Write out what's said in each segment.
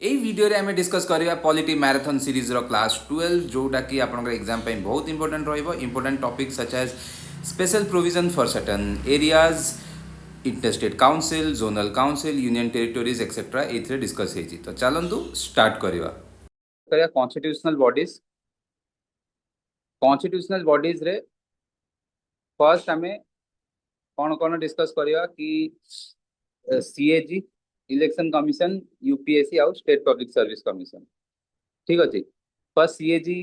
এই ভিডিওরে আমি ডিসকস করিবা পলিটি ম্যারাথন সিরিজর ক্লাस 12 जोटा कि आपनकर एग्जाम पे बहुत इंपोर्टेंट रहिबो important topic such as special provision for certain areas interstate council zonal council union territories etcetera एथिरे डिस्कस हेछि तो चलंतु स्टार्ट करिवा कॉन्स्टिट्यूशनल बॉडीज रे फर्स्ट हमें कौन कौन डिस्कस करिवा कि सीएजी इलेक्शन कमिशन यूपीएससी आउ स्टेट पब्लिक सर्विस कमिशन ठीक अच्छे फर्स्ट सीएजी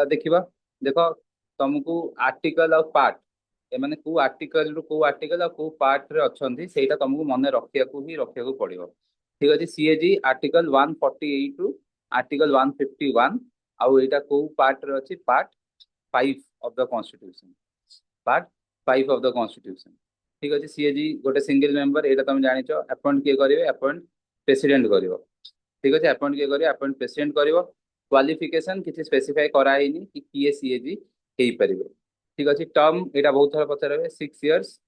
देखा देख तुमको आर्टिकल और पार्ट एमाने को आर्टिकल रू को आर्टिकल और को पार्ट रे अछंती सेटा तुमको मन रखिया पड़ो ठीक अच्छे सीएजी आर्टिकल 148 रु आर्टिकल 151 आउ एटा को पार्ट रे अछि part 5 of the constitution part 5 of the constitution ठीक अच्छे सीएजी गोटे सिंगल मेंबर एटा तुम जानिछ अपॉइंट किए करिवे अपॉइंट प्रेसिडेंट करिवो ठीक अच्छे अपॉइंट किए करिवे अपॉइंट प्रेसिडेंट करिवो क्वालिफिकेशन किसी स्पेसिफाई कराइनी कि किए सीएजी हो पारे ठीक अच्छे टर्म यहाँ बहुत थर पचारे 6 इयर्स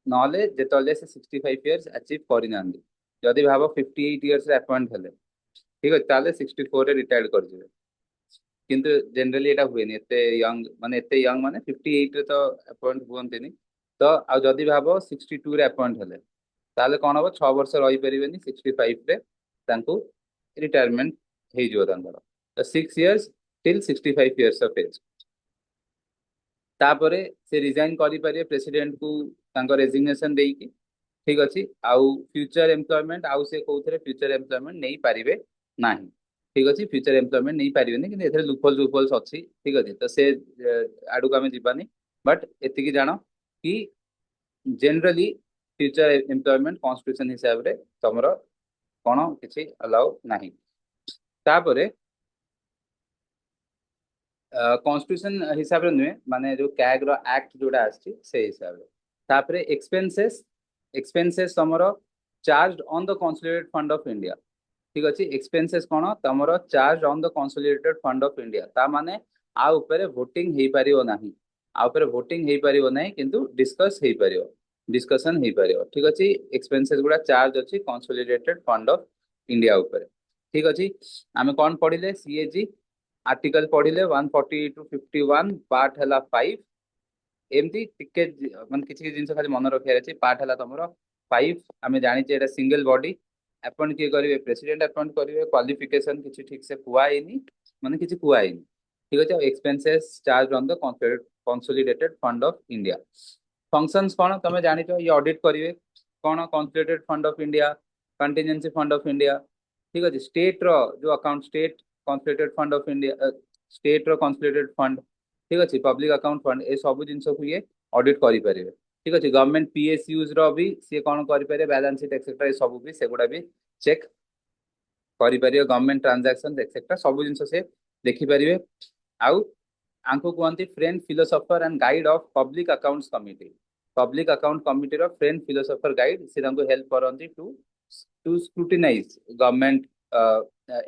ना जिते से 65 इयर्स अचिव करना जदि भाव 58 इयर्स अपॉइंट हेले ठीक अच्छे 64 रिटायर्ड कर किंतु जनरली यहाँ हुए यंग माने यंग माने 58 रे तो अपॉइंट हुए तो आ जदि भाव 62 रे अपॉइंट हेले ताले कौन हम 6 वर्ष रही पारे 65 रे रिटायरमेंट हो 6 years till 65 years of age तापर से रिजाइन करें प्रेसिडेंट को तांको रेजिग्नेशन देकी ठीक अच्छे आउ फ्यूचर एम्प्लॉयमेंट आउ से कौन फ्यूचर एम्प्लॉयमेंट नहीं पारे ना ठीक अच्छे फ्यूचर एम्प्लॉयमेंट नहीं पारे कि लुपहोल्स अच्छी ठीक अच्छे तो से आड़ को आम जावानी बट एति जान कि जनरली फ्यूचर एम्प्लॉयमेंट कॉन्स्टिट्यूशन हिसाब से तुम कौन किसी अलाउ नहीं तापर कॉन्स्टिट्यूशन हिसाब से नुहे माने जो कैग रो एक्ट जोड़ा आछि से हिसाब से तापरे एक्सपेंसेस एक्सपेंसेस तमरो charge on the consolidated fund of India ठीक अच्छे एक्सपेंसेस कौन तमरो charge on the consolidated fund of India ता माने आ ऊपर वोटिंग हे परियो नाही आ ऊपर वोटिंग हे परियो नाही किंतु डिस्कस हे परियो डिस्कशन हे परियो ठीक अच्छे एक्सपेंसेस गुडा चार्ज अच्छी कंसोलिडेटेड फंड ऑफ इंडिया ऊपर ठीक अच्छे आमे कौन पढ़िले सीएजी आर्टिकल पढ़िले 148 टू 51 पार्ट है 5 एमती टिके माने किसी जिन खाली मन रखियार अछि पार्ट है तुम 5 आम जानी एटा सिंगल बॉडी अपॉइंट किए करेंगे प्रेसिडेंट अपॉइंट करेंगे क्वालिफिकेशन किसी ठीक से कुआईनी माने किसी कुआईनी ठीक अच्छे expenses charge on the consolidated fund of India functions कौन तुम जानी ये ऑडिट करेंगे कौन consolidated fund of India contingency fund of India ठीक अच्छे स्टेट रो जो account state consolidated fund of India state रो कंसोलिडेटेड फंड ठीक अच्छे पब्लिक अकाउंट फंड ए सब जिन को ये ऑडिट करेंगे ठीक अच्छे गवर्नमेंट पीएसयूज रो भी सी कौन करेंगे बैलेंस शीट एक्सेट्रा ये सब भी सेगुड़ा भी चेक करेंगे गवर्नमेंट ट्रांजैक्शन एक्सेट्रा सब जिन से देखिपारे आउ आंको कहते friend philosopher and guide of public account committee रो फ्रेंड फिलोसोफर गाइड से हेल्प करती टू स्क्रूटिनाइज गवर्नमेंट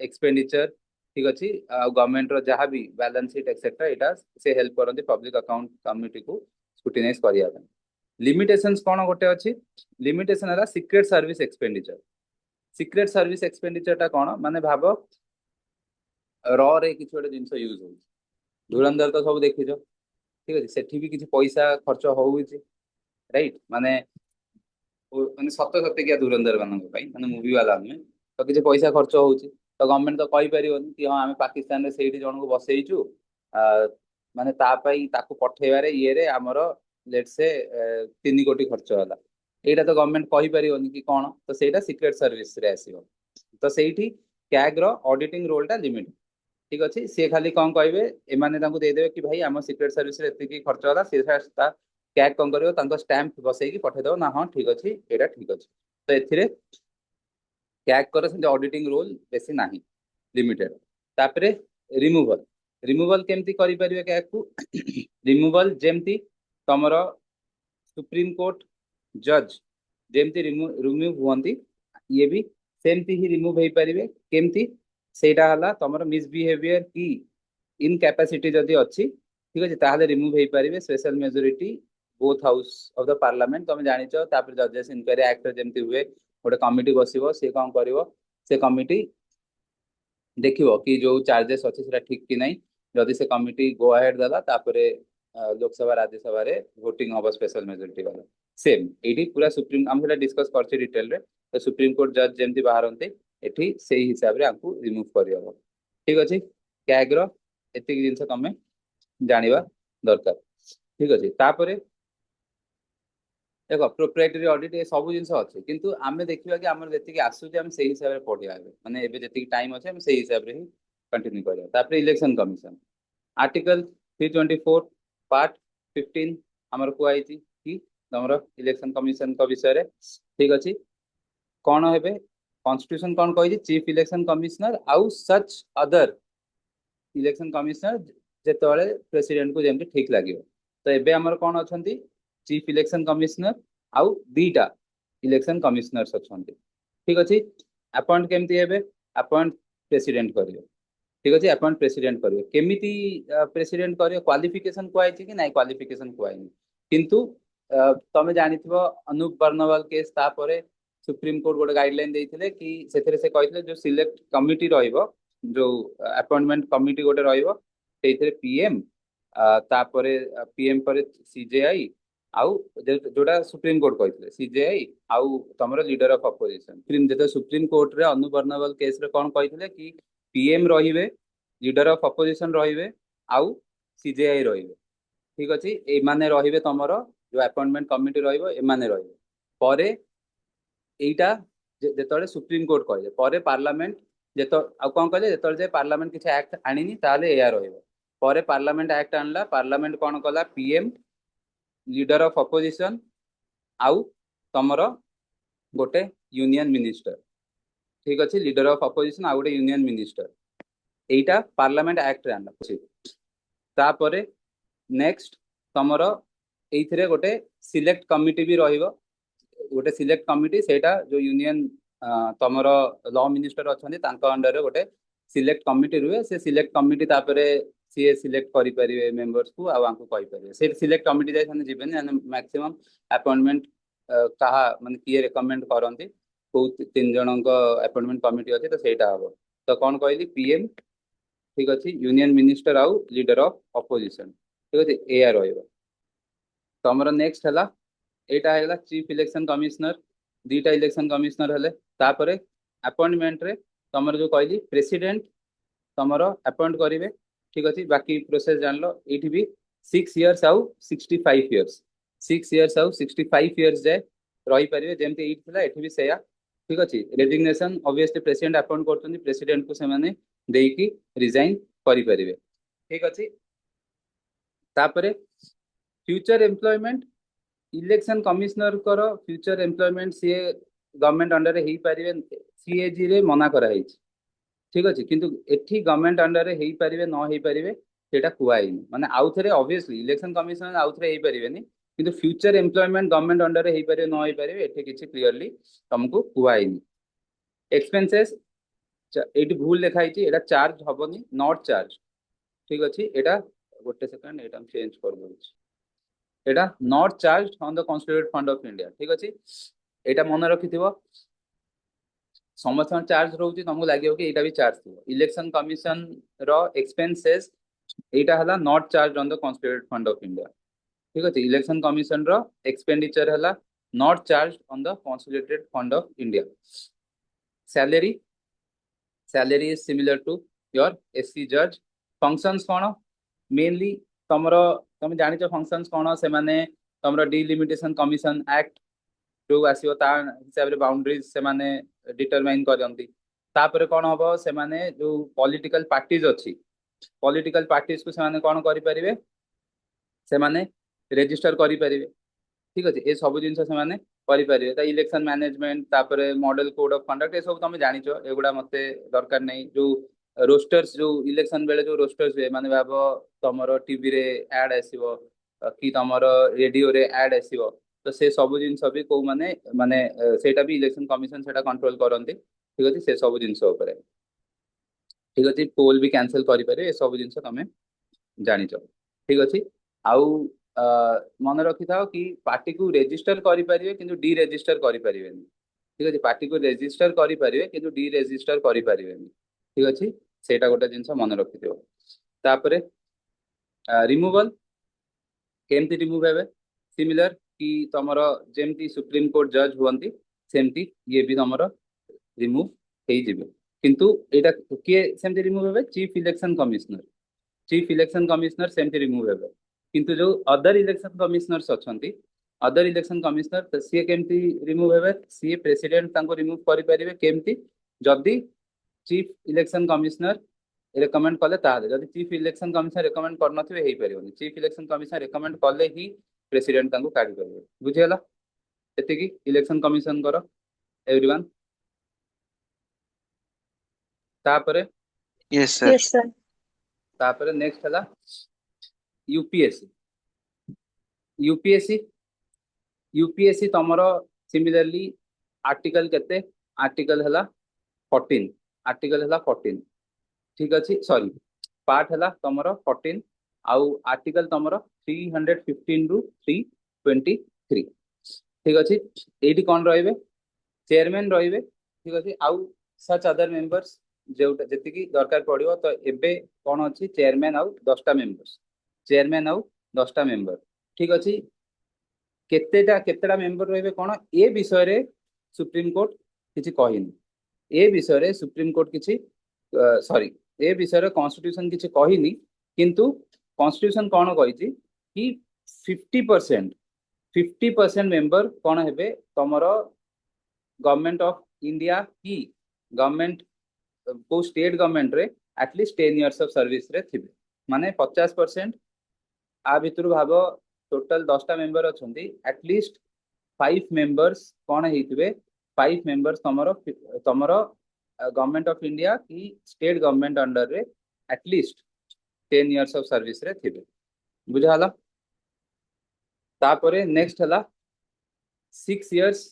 एक्सपेंडिचर ठीक अच्छे गवर्नमेंट रो जहाँ भी बैलेंस शीट एक्सेट्रा यहाँ से हेल्प करती पब्लिक अकाउंट कमिटी को स्क्रूटिनाइज करने लिमिटेशंस कौन गोटे अच्छी लिमिटेशन है secret service expenditure secret service expenditure टा कौन माने भाव र रे किसी गोटे जिन यूज हो धुरंधर तो सब देखीच ठीक अच्छे सेठी भी किसी पैसा खर्च हो राइट माने माने सत सतिकिया धुरंधर मान माने मूवी वाला नुहे तो किसी पैसा खर्च हो तो गवर्नमेंट तो कही पारिबनी कि हाँ आम पाकिस्तान से जन को बसईचु माने ताकू पठेबारे ये आमर लेट से 3 कोटी खर्च है यहाँ तो गवर्नमेंट कही पारिबनी कि कौन तो सेटा सीक्रेट सर्विस रे आसीबो तो सेठी कैग रो ऑडिटिंग रोल टा लिमिट ठीक अच्छे सी खाली कौन कहे एमाने देदेवे कि भाई आम सीक्रेट सर्विस एति खर्च है सी कैग कौन कर स्टाम्प बसैकी पठेदेव ना हाँ ठीक अच्छे यहाँ ठीक अच्छे तो ए कैग कर ऑडिटिंग रोल बेसी ना लिमिटेड तापरे रिमूवल रिमूवल केमती करें कैग को रिमूवल जमती तुम सुप्रीम कोर्ट जज जमती रिमूव हुंती ये भी सेमती ही रिमूव हो पारे केमती सेटा हला तुम मिसबिहेवियर की इनकैपेसिटी जदि अच्छी ठीक अच्छे ताहले रिमूव हो पारे special majority both house of the parliament तुम जानी जजेस इनक्वारी एक्ट जमती हुए गोटे कमिटी बस सी कौन कर से कमिटी देखिबो कि जो चार्जेस अच्छे सेटा ठीक कि नहीं। जदि से कमिटी गो अहेड देला तापरे लोकसभा राज्यसभा रे वोटिंग हबो स्पेशल मेजोरिटी वाला। सेम एठी पूरा सुप्रीम हम सेटा डिस्कस करछि डिटेल रे। तो सुप्रीम कोर्ट जज जेमति बाहरंते एठी सेही हिसाब रे आंकु रिमूव करि हबो। ठीक अछि। कैग्रो एतिक जिंस तमे जानिबा दरकार। ठीक अछि। तापरे देखो प्रोप्राइटरी ऑडिट ये सब जिन अच्छे किंतु आमे देखिबा कि हमर जति आसुचे हम सेही हिसाब रे पढिया माने एबे जति टाइम अछि हम सेही हिसाब रे ही कंटिन्यू करिया। तापर इलेक्शन कमिशन आर्टिकल 324 पार्ट 15 हमर कुआई कि तमरो इलेक्शन कमिशन का विषय रे। ठीक अछि। कौन हेबे कॉन्स्टिट्यूशन कौन कहि चीफ इलेक्शन कमिश्नर आउ सच अदर इलेक्शन कमिश्नर जेतବେଳେ प्रेसिडेंट को जेमति ठीक लागियो। तो एबे हमर कौन अछंती चीफ इलेक्शन कमिश्नर आउ दीटा इलेक्शन कमिश्नर्स अछंती। ठीक अछि। अपॉइंट केमति हेबे अपॉइंट प्रेसिडेंट करियो। ठीक अछि। अपॉइंट प्रेसिडेंट करियो केमिति प्रेसिडेंट करियो क्वालिफिकेशन को आइछि कि नाइ क्वालिफिकेशन को आइनि किंतु तमे जानिथिबो अनूप बर्नवाल केस तापरे सुप्रीम कोर्ट गोटे गाइडलाइन देइथिले कि सेथरे से कहिथिले जो सिलेक्ट कमिटी रहइबो जो अपॉइंटमेंट कमिटी गोटे रहइबो सेइथिरे पीएम तापरे पीएम पर सीजेआई आउ जोटा सुप्रीम कोर्ट कहिथिले सीजेआई आउ तमरो लीडर ऑफ अपोजिशन सुप्रीम जेते सुप्रीम कोर्ट रे अनूप बर्नवाल केस रे कोन कहिथिले कि पीएम रहिबे लीडर ऑफ अपोजिशन रहिबे आउ सीजेआई रहिबे। ठीक अछि। एमाने रहिबे तमरो जो अपॉइंटमेंट कमिटी रहिबो एमाने रहिबे परे एइटा जेतळे सुप्रीम कोर्ट कहले परे पार्लियामेंट जेतो आ कोन कहले जेतळे जे पार्लियामेंट किछ एक्ट आनिनी ताले एया रहिबो परे पार्लियामेंट एक्ट आनला पार्लियामेंट कोन कला पीएम लीडर ऑफ अपोजिशन आउ तमरो गोटे यूनियन मिनिस्टर। ठीक अछि। लीडर ऑफ अपोजिशन आउ गोटे यूनियन मिनिस्टर एइटा पार्लियामेंट एक्ट रे आनला। तापरे नेक्स्ट तमरो एइथिरे गोटे सिलेक्ट कमिटी भी रहिबो गोटे सिलेक्ट कमिटी सेटा जो यूनियन तमरो लॉ मिनिस्टर अछंती तांको अंडर रे गोटे सिलेक्ट कमिटी रुए से सिलेक्ट कमिटी तापरे सीए सिलेक्ट करि परिबे मेंबर्स को आ आंको कहि परिबे से सिलेक्ट कमिटी जाय थाने जिबेन मैक्सिमम अपॉइंटमेंट कहा माने किए रेकमेंड करंती को तीन जनक अपॉइंटमेंट कमिटी अछि तो सेटा हबो। तो कोन कहली पीएम ठीक अछि यूनियन मिनिस्टर आउ लीडर ऑफ अपोजिशन। ठीक अछि। एया रहइबो तमरो नेक्स्ट हला एटा हैला चीफ इलेक्शन कमिश्नर दीटा इलेक्शन कमिश्नर हेले। तापरे अपॉइंटमेंट रे तमरो जो कहली प्रेसिडेंट तमरो अपॉइंट करिवे। ठीक अछि। बाकी प्रोसेस जानलो एठी भी 6 इयर्स आउ 65 इयर्स 6 इयर्स आउ 65 इयर्स जाय रही परिवे जेमते एठी थिला एठी भी सेया। ठीक अछि। रेजिग्नेशन ऑब्वियसली प्रेसिडेंट अपॉइंट करतनी प्रेसिडेंट को से माने देकी रिजाइन करि परिवे। ठीक अछि। तापरे फ्यूचर एम्प्लॉयमेंट इलेक्शन कमिश्नर करो फ्यूचर एम्प्लॉयमेंट सी गवर्नमेंट अंडर हे पारे सीएजी रे मना करा हिच। ठीक अछि। किंतु एठी गवर्नमेंट अंडर हे पारे न हे पारे सेटा कुआइनी माने आउ थरे ऑब्वियसली इलेक्शन कमिशन आउ थरे हे पारेनी किंतु फ्यूचर एम्प्लॉयमेंट गवर्नमेंट अंडर हे पारे न हे पारे एठी किछि क्लियरली तुमको कुआइनी। एक्सपेंसेस एठी भूल लिखा हिची एटा चार्ज हबनी नॉट चार्ज। ठीक अछि। एटा गोटे सेकंड एटा हम चेंज कर दोछि एटा not charge on the constituted fund of India. ठीक अछि। एटा मन रखिथिबो समस्त चार्ज रहउची तुमको लागियो कि एटा भी चार्ज थिबो इलेक्शन कमिशन रो एक्सपेंसेस एटा हला not charge on the constituted fund of India. ठीक अछि। इलेक्शन कमिशन रो एक्सपेंडिचर हला not charge on the constituted fund of India. Salary salary is similar to your SC जज। फंक्शंस कोन mainly तमरो तुम जानिछ फंक्शंस कोन से माने तमरो डिलिमिटेशन कमिशन एक्ट जो आसीबो ता हिसाब रे बाउंड्रीज से माने डिटरमाइन करंती। तापरे कोन हबो से माने जो पॉलिटिकल पार्टीज अछि पॉलिटिकल पार्टीज को से माने कोन करि परिबे से माने रजिस्टर करि परिबे। ठीक अछि। ए सब जिंस से माने करि परिबे ता इलेक्शन मैनेजमेंट तापरे model code of conduct a सब तुम जानिछो एगुडा मते दरकार नै जो रोस्टर्स जो इलेक्शन बेले जो रोस्टर्स हुए माने भाबो तमरो टीवी रे एड आसीबो कि तमरो रेडियो रे एड आसीबो तो से सब जिंस भी को माने माने सेटा भी इलेक्शन कमिशन सेटा कंट्रोल करंती। ठीक अछि। से सब जिंस ऊपर ठीक अछि। पोल भी कैंसिल करि पारे ए सब जिंस तमे जानिछो। ठीक अछि। आउ मन रखि थाओ कि पार्टी को रजिस्टर करि परिबे किंतु डी रजिस्टर करि परिबेनी। ठीक अछि। पार्टी को रजिस्टर करि परिबे किंतु डी रजिस्टर करि परिबेनी। ठीक अच्छे सेटा गोटे जिनस मन रखि तापर रिमूवल केमती रिमूव हे सिमिलर कि तमर जेमती सुप्रीम कोर्ट जज हुआ सेमती ये भी तमर रिमूव हो किंतु एटा किए सेमती रिमूव हे चीफ इलेक्शन कमिश्नर सेमती रिमूव हे किंतु जो अदर इलेक्शन कमिश्नर्स अच्छा अदर इलेक्शन कमिश्नर तो सी केमती रिमूव हे सी प्रेसिडेंट रिमूव करें केमती जदि चीफ इलेक्शन कमिश्नर रेकमेंड कले ताले जदि चीफ इलेक्शन कमिश्नर रेकमेंड करनथिबे हेई परिबोनी चीफ इलेक्शन कमिश्नर रेकमेंड कले ही प्रेसिडेंट तांको काढी परिबे बुझियला एतिकी इलेक्शन कमिशन करो एवरीवन तापरे यस सर। Yes, sir. तापरे नेक्स्ट हला यूपीएससी यूपीएससी यूपीएससी तमरो सिमिलरली आर्टिकल केते आर्टिकल हला 14 आर्टिकल हला 14 ठीक अच्छे सॉरी पार्ट है तुम 14 आउ आर्टिकल तुम 315 रु 323 ठीक अच्छे ये कौन रे चेयरमैन रे ठीक अच्छे आउ सच अदर मेंबर्स जो जी दरकार पड़ो तो एबे कौन अच्छी चेयरमैन आउ 10टा मेंबर्स चेयरमैन आउ 10टा मेंबर ठीक अच्छे केतेटा मेंबर रे कौन ए विषय रे सुप्रीम कोर्ट किसी कहनी ए विषय रे सुप्रीम कोर्ट किसी सॉरी ए विषय कॉन्स्टिट्यूशन किसी कहनी किंतु कॉन्स्टिट्यूशन कौन कही कि 50% मेंबर कौन है तुम गवर्नमेंट ऑफ इंडिया की गवर्नमेंट को स्टेट गवर्नमेंट रे एटलिस्ट 10 इयर्स ऑफ सर्विस रे थिबे माने 50% आ भितर भाव टोटल 10टा मेंबर अच्छा एटलिस्ट 5 मेंबर्स कौन होते 5 मेंबर्स तुम गवर्नमेंट ऑफ इंडिया की स्टेट गवर्नमेंट अंडर रे एटलिस्ट 10 इयर्स ऑफ सर्विस रे थिबे बुझाला तापरे नेक्स्ट हला 6 इयर्स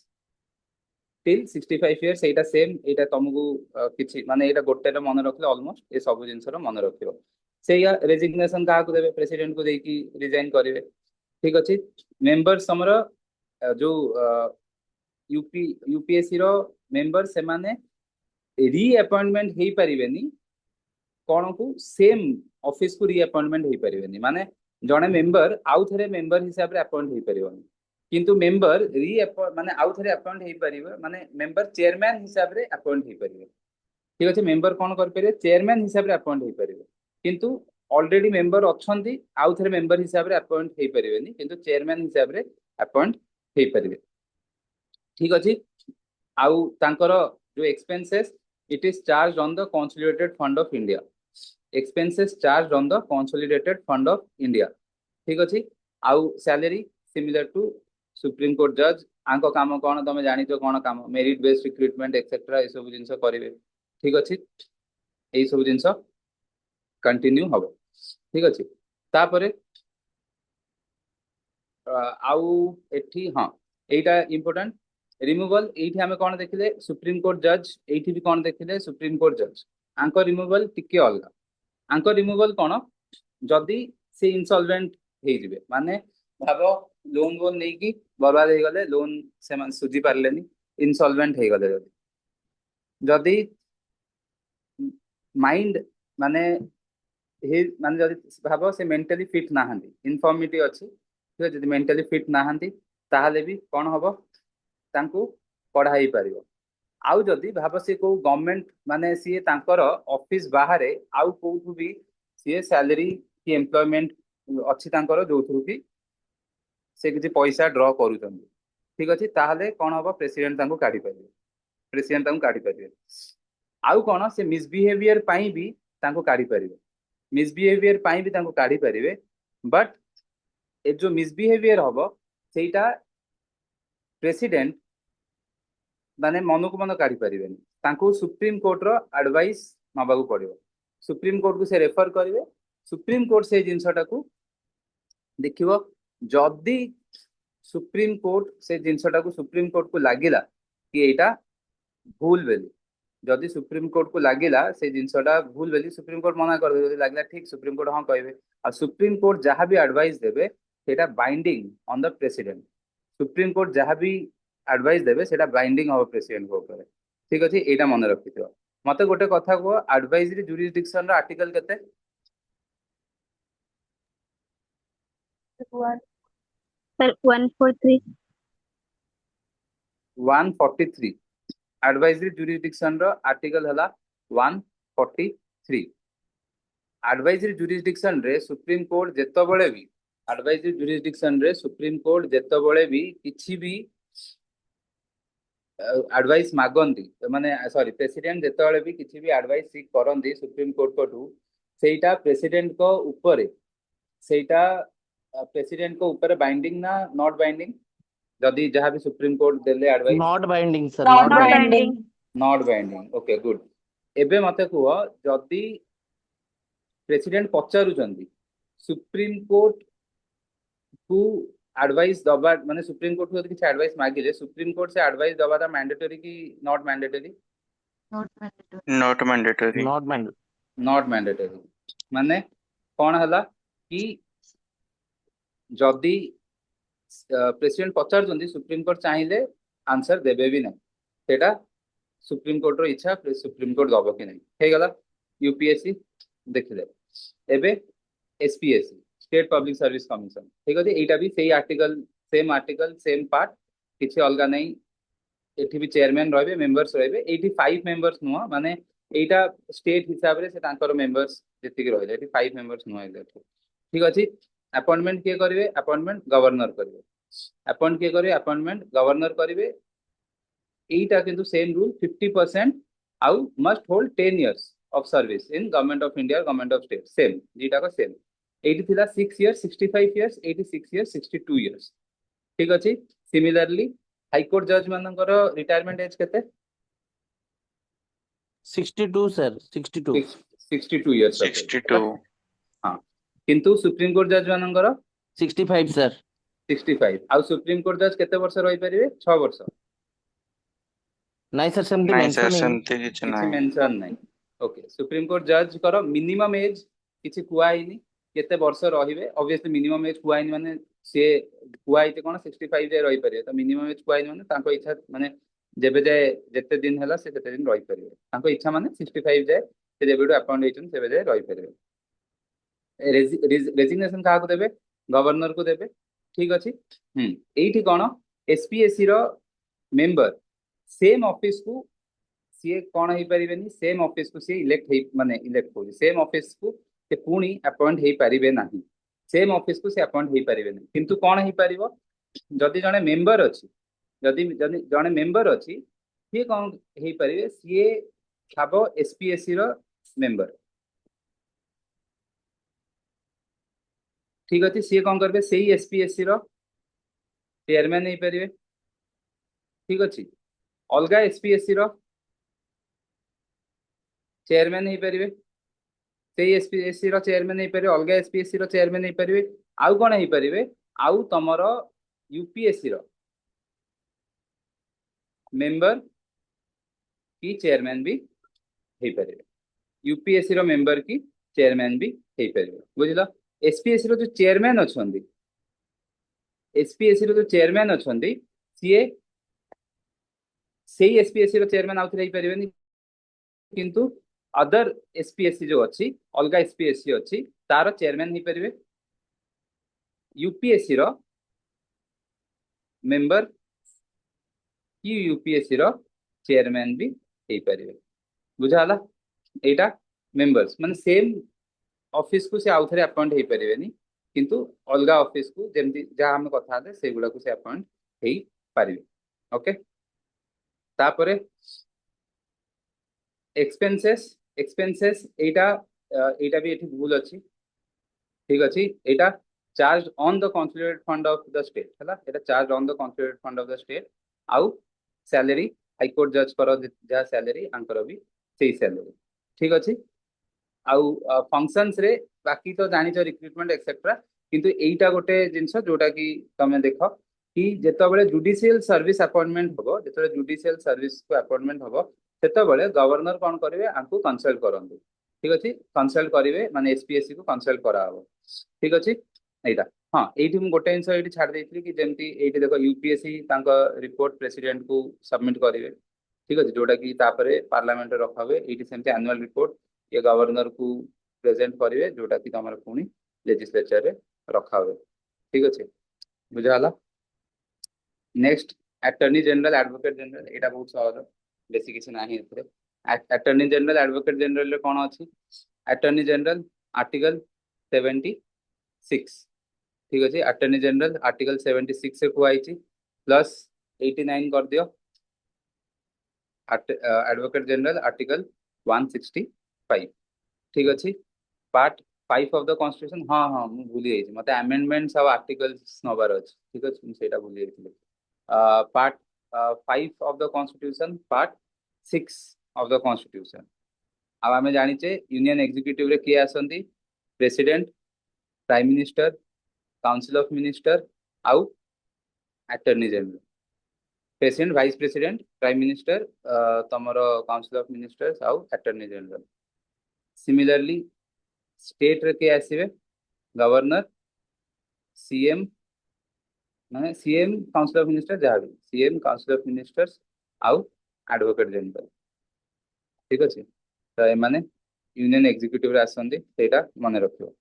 टिल 65 इयर्स एटा सेम एटा तुमको किछि माने एटा गोटे रे मन रखले ऑलमोस्ट ए सब जिंस रो मन रखियो से या रेजिग्नेशन का देबे प्रेसिडेंट को देकी रिजाइन करिवे ठीक अछि मेंबर्स हमरो जो यूपीएससी रो मेंबर से माने रीअपॉइंटमेंट हो पारे कौन को सेम ऑफिस को रीअपॉइंटमेंट हो पारे माने जड़े मेंबर आउ थे मेंबर हिसाब से अपॉइंट हो पारे किंतु मेंबर माने आउ थे अपॉइंट हो पारे माने मेंबर चेयरमैन हिसाब से अपॉइंट हो पारे ठीक अच्छे मेंबर कौन कर चेयरमैन हिसाब से अपॉइंट हो पारे किंतु ऑलरेडी मेंबर अच्छा आउ थे मेंबर हिसाब से अपॉइंट हो पारे किंतु चेयरमैन हिसाब से अपॉइंट हो पारे ठीक अच्छे आउ तांकर जो expenses it is charged on the consolidated fund of India expenses charged on the consolidated fund of India ठीक अच्छे आउ salary similar to Supreme Court जज आंको काम कौन तुम जानी कौन काम मेरिट बेस्ड रिक्रुटमेंट एक्सेट्रा ये सब जिन करेंगे ठीक अच्छे यही सब जिन कंटिन्यू हम ठीक अच्छे तापर आउ एठी हाँ यहीटा इम्पोर्टेंट रिमूवल ये आम कौन देखिले सुप्रीम कोर्ट जज ये भी कौन देखिले सुप्रीम कोर्ट जज आंक रिमूवल टिके अलग आंक रिमूवल कौन जदि से इनसॉल्वेंट हो माने भाव लोन वोन नहीं कि बर्बाद हो गले लोन से सुझी पारे इनसॉल्वेंट हो गले जदि माइंड माने माने जदि भाव से मेंटली फिट ना इनफॉर्मिटी अच्छी ठीक है मेंटली फिट ना ताहले भी कौन हम तांको पढ़ाई पारिबो आउ जदि भाव सी को गवर्नमेंट माने सी तांकर ऑफिस बाहर आउ कोठु भी सी सैलरी की एम्प्लॉयमेंट अच्छी तांकर जो थ्रू भी से किसी पैसा ड्रॉ करूछन ठीक अच्छे ताहले कौन हम प्रेसिडेंट तांको काढी पारिबे प्रेसिडेंट तांको काढी पारिबे आउ कौन से मिसबिहेवियर पाई भी तांको काढी पारिबे मिसबिहेवियर पाई भी तांको काढी पारिबे बट ए जो मिसबिहेवियर हबो सेटा प्रेसिडेंट माने मन को मन काढ़ी पारे सुप्रीम कोर्ट रो एडवाइस नवा पड़ो सुप्रीम कोर्ट को से रेफर करेंगे सुप्रीम कोर्ट से जिनसटा को देखियो जदि सुप्रीम कोर्ट से जिनसटा को सुप्रीम कोर्ट को लगिला कि एटा भूल बेली जदि सुप्रीम कोर्ट को लगिला से जिनसटा भूल बेली सुप्रीम कोर्ट मना कर दे लगला ठीक सुप्रीम कोर्ट हाँ कहे आ सुप्रीम कोर्ट जहाँ भी एडवाइस देवे सेटा binding on the president supreme court जहाँ भी एडवाइस देवे सेटा बाइंडिंग हम प्रेसिडेंट को ऊपर ठीक अच्छे यहाँ मन रखि मते गोटे कथा को एडवाइजरी जुरिसडिक्शन रो आर्टिकल केते? सर 143। 143 एडवाइजरी जुरिसडिक्शन रो आर्टिकल हला 143। एडवाइजरी जुरिसडिक्शन रे सुप्रीम कोर्ट जेतबळे भी एडवाइजरी जुरिसडिक्शन रे सुप्रीम कोर्ट जेतबळे भी किछि भी एडवाइस मागंती माने सॉरी प्रेसिडेंट जेतबळे भी किछि भी एडवाइस सीक करंती सुप्रीम कोर्ट कोठू सेटा प्रेसिडेंट को ऊपर सेटा प्रेसिडेंट को ऊपर बाइंडिंग ना नॉट बाइंडिंग? जदि जहाँ भी सुप्रीम कोर्ट देले advice not binding sir, not not binding. Binding. Not binding. Okay good. एबे मते कुह जदि प्रेसिडेंट पचारुचंदी सुप्रीम कोर्ट को एडवाइस दबा माने सुप्रीम कोर्ट को यदि किसी एडवाइस मागिले सुप्रीम कोर्ट से एडवाइस दबाटा मैंडेटरी की not mandatory? Not mandatory. Not binding. Not mandatory माने कौन हला कि जदि प्रेसिडेंट पचारुचंदी सुप्रीम कोर्ट चाहिए आंसर देबे भी नहीं सेटा सुप्रीम कोर्ट रो इच्छा सुप्रीम कोर्ट दबो कि नहीं हे गला यूपीएससी देखिले। एबे SPSC state public service commission ठीक अछि एटा भी सेही आर्टिकल सेम पार्ट किछि अलगा नहीं। एठी भी चेयरमैन रहबे मेंबर्स रहबे एठी 5 मेंबर्स नुह माने एटा स्टेट हिसाब रे से तांकर मेंबर्स जेतिक रहले एठी 5 मेंबर्स नुह एले ठीक अछि। अपॉइंटमेंट किए करिवे? अपॉइंटमेंट गवर्नर करिवे। अपॉइंट किए करिवे? अपॉइंटमेंट गवर्नर करिवे। एटा किंतु सेम रूल 50% आउ must hold 10 years of service in government of India government of state same zeta को सेम। एटी थिला 6 इयर्स 65 इयर्स 86 इयर्स 62 इयर्स ठीक अछि। सिमिलरली हाईकोर्ट जज मानकर रिटायरमेंट एज केते? 62 सर, 62। 62 इयर्स 62। हाँ किंतु सुप्रीम कोर्ट जज मानकर 65 सर। 65 आउ सुप्रीम कोर्ट जज केते वर्ष रहि परिवे? 6 वर्ष? नहीं सर, सेमती नहीं सर मेंशन नहीं। सेमती किछ किछि नहीं। मेंशन नहीं। ओके सुप्रीम कोर्ट जज कर मिनिमम एज किछि कुआइनी केते वर्ष रहिबे? ऑब्वियसली मिनिमम एज कुआइनी माने से कुआइते कोन 65 जाय रहि परिवे तो मिनिमम एज कुआइनी माने तांको इच्छा माने जेबे जाय जेते दिन होला से केते दिन रहि परिवे तांको इच्छा माने 65 जाय से जेबेडू अपॉइंट होइछन सेबे जाय रहि परिवे। रेजिग्नेशन का को देबे? गवर्नर को देबे ठीक अछि। एठी कोन एसपीएससी रो मेंबर सेम ऑफिस को सीए कौन हो पारिबेनी सेम ऑफिस को सी इलेक्ट माने इलेक्ट हो सेम ऑफिस को से पुणी अपॉइंट हो पारिबे नाही सेम ऑफिस को से अपॉइंट हो पारिबे नाही किंतु कौन हो पारिबो जदि जने मेंबर अछि जदि जने मेंबर अछि सी कौन हो पारिबे सीए छाबो एसपीएससी रो मेंबर ठीक अछि। सी कौन करबे सेही एसपीएससी रो चेयरमैन हो पारिबे ठीक अछि। अलगा एसपीएससी रो चेयरमैन हो पारिबे से एसपीएससी रो चेयरमैन हो पारिबे अलगा एसपीएससी रो चेयरमैन हो पारिबे आउ कोन हो पारिबे आउ तमर यूपीएससी रो मेंबर की चेयरमैन भी हो पारिबे यूपीएससी रो मेंबर की चेयरमैन भी हो पारिबे बुझिला। एसपीएससी रो जो चेयरमैन अछंदी एसपीएससी रो जो चेयरमैन अछंदी सीए सेही एसपीएससी रो चेयरमैन आउ थरे हो पारिबेनी किंतु अदर एसपीएससी जो अच्छी अलग एसपीएससी अच्छी तार चेयरमैन हो पारे यूपीएससी रो मेंबर कि यूपीएससी रो चेयरमैन भी हो पारे बुझाला। एटा मेंबर्स माने सेम ऑफिस को से आउ थे अपॉइंट हो पारे किंतु अलग ऑफिस को जमती जहाँ आम कथा से गुड़ा को से अपॉइंट हो पारे ओके। तापरे एक्सपेंसेस एक्सपेंसेस एटा एटा भी एठी भूल अछि ठीक अछि। एटा charge on the consolidated fund of the state हला एटा charge on the consolidated fund of the state आउ सैलरी हाई कोर्ट जज कर जहाँ सैलरी आंकर भी सेही सैलरी ठीक अछि। आउ फंक्शंस रे बाकी तो जानिछ रिक्रुटमेंट एक्सेट्रा किंतु एटा गोटे जिंस जोटा कि तमे देखो कि जेतबेले जुडिशियल सर्विस अपॉइंटमेंट होबो जेतबेले जुडिशियल सर्विस को अपॉइंटमेंट होबो सेतबेले गवर्नर कौन करेंगे आंकु कंसल्ट करंतु ठीक अच्छे कंसल्ट करेंगे माने एसपीएससी को कंसल्ट करा हबो ठीक अच्छे एटा। हाँ एठी मु गोटे जिंस एठी छाड़ देइथि कि जेमती एठी देखो यूपीएससी तांको रिपोर्ट प्रेसिडेंट को सबमिट करेंगे ठीक अच्छे जोटा कि पार्लियामेंट रखा हुए ये सेमती एनुअल रिपोर्ट ये गवर्नर को प्रेजेंट करेंगे जोटा कि तुम पुणी लेजिस्लेचर रे रखा हुए ठीक अच्छे बुझाला next attorney general advocate general यहाँ बहुत सहज बेसी किसी ना अटर्नी जनरल एडवोकेट जनरल कौन अच्छी अटर्नी जनरल आर्टिकल 76 ठीक अच्छे अटर्नी जनरल आर्टिकल 76 से कुआई प्लस 89 कर दियो एडवोकेट जनरल आर्टिकल 165 ठीक अच्छे पार्ट 5 ऑफ द कॉन्स्टिट्यूशन हाँ हाँ मुझे भूली जाइए मत अमेंडमेंट्स और आर्टिकल्स नबार अच्छे ठीक अच्छे मुझे भूली जाइए part 5 of the constitution part 6 of the constitution अब आम जाचे यूनियन एग्जीक्यूटिव रे किए आसती president prime minister council of minister आउ attorney general president vice president prime minister तमर काउंसिल ऑफ मिनिस्टर्स आउ अटर्नी जनरल सिमिलरली स्टेट रे किए आसवे गवर्नर सीएम माने सीएम काउंसिल ऑफ मिनिस्टर जहाँ भी सीएम काउंसिल ऑफ मिनिस्टर्स आउ एडवोकेट जनरल ठीक अच्छे तो ये यूनियन एग्जीक्यूटिव आसती मन रखियो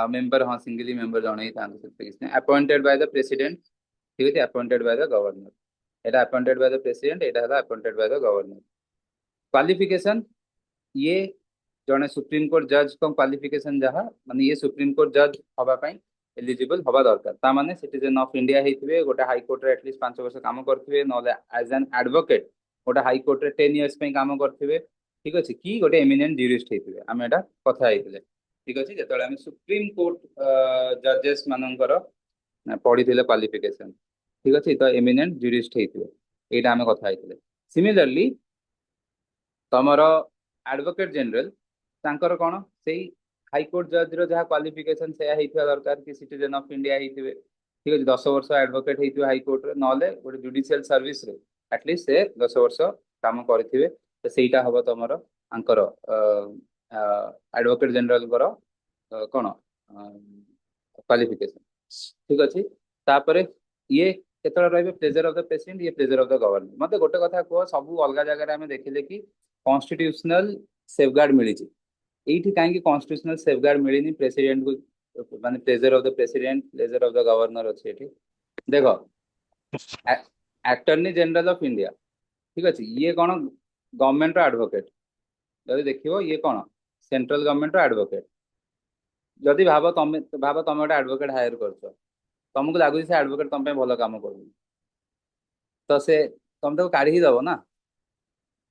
मेंबर हाँ सिंगली मेंबर जन ही था अपॉइंटेड बाय द प्रेसिडेंट ठीक अच्छे अपॉइंटेड बाय द गवर्नर यहाँ अपॉइंटेड बाय द प्रेसिडेंट यहाँ appointed by the governor qualification ये जड़े सुप्रीम कोर्ट जज को क्वालिफिकेशन जहाँ माने ये सुप्रीम कोर्ट जज हवापाई एलिजिबल हवा दरकार ता माने सिटीजन ऑफ इंडिया होते गोटे हाईकोर्ट रे एटलिस्ट 5 वर्ष काम करथिबे नले एज एन एडवोकेट गोटे हाईकोर्ट रे 10 इयर्स पे काम करथिबे ठीक अच्छे कि गोटे एमिनेंट ज्यूरिस्ट होते आम एटा कथा होते ठीक अच्छे जो आम सुप्रीम कोर्ट जजेस मानकर पढ़ी क्वालिफिकेशन ठीक अच्छे तो एमिनेंट ज्यूरिस्ट होते यहाँ आम कथा होते सिमिलरली तमर एडवोकेट जनरल तांकर कौन से हाईकोर्ट जज रो जहाँ क्वालिफिकेशन से दरकार कि सिटीजन ऑफ इंडिया होते ठीक अच्छे 10 वर्ष एडवोकेट होते हाईकोर्ट रे नले गोटे जुडिशियल सर्विस रे एटलिस्ट से 10 वर्ष काम करेंगे तो सहीटा हम तुम आंकर एडवोकेट जनरल कौन क्वालिफिकेशन ठीक अच्छे तापर ये केतला रही प्लेजर ऑफ द प्रेसिडेंट ये प्लेजर ऑफ द गवर्नर मत गोटे कथा कह सब अलग जगह आम देखिले कि कॉन्स्टिट्यूशनल सेफगार्ड मिली ये कहीं कॉन्स्टिट्यूशनल सेफगार्ड मिलनी प्रेसिडेंट को माने pleasure of the president pleasure of the governor अच्छे ये देखो अटर्नी जनरल ऑफ इंडिया ठीक अच्छे ये कौन गवर्नमेंट एडवोकेट जब देखो ये कौन सेंट्रल गवर्नमेंट एडवोकेट जदि भाव तुम गोटे एडवोकेट हायर कर तुमको लगुच से एडवोकेट तुम भल कम कर तो से तुम तो काढ़ी ही दब ना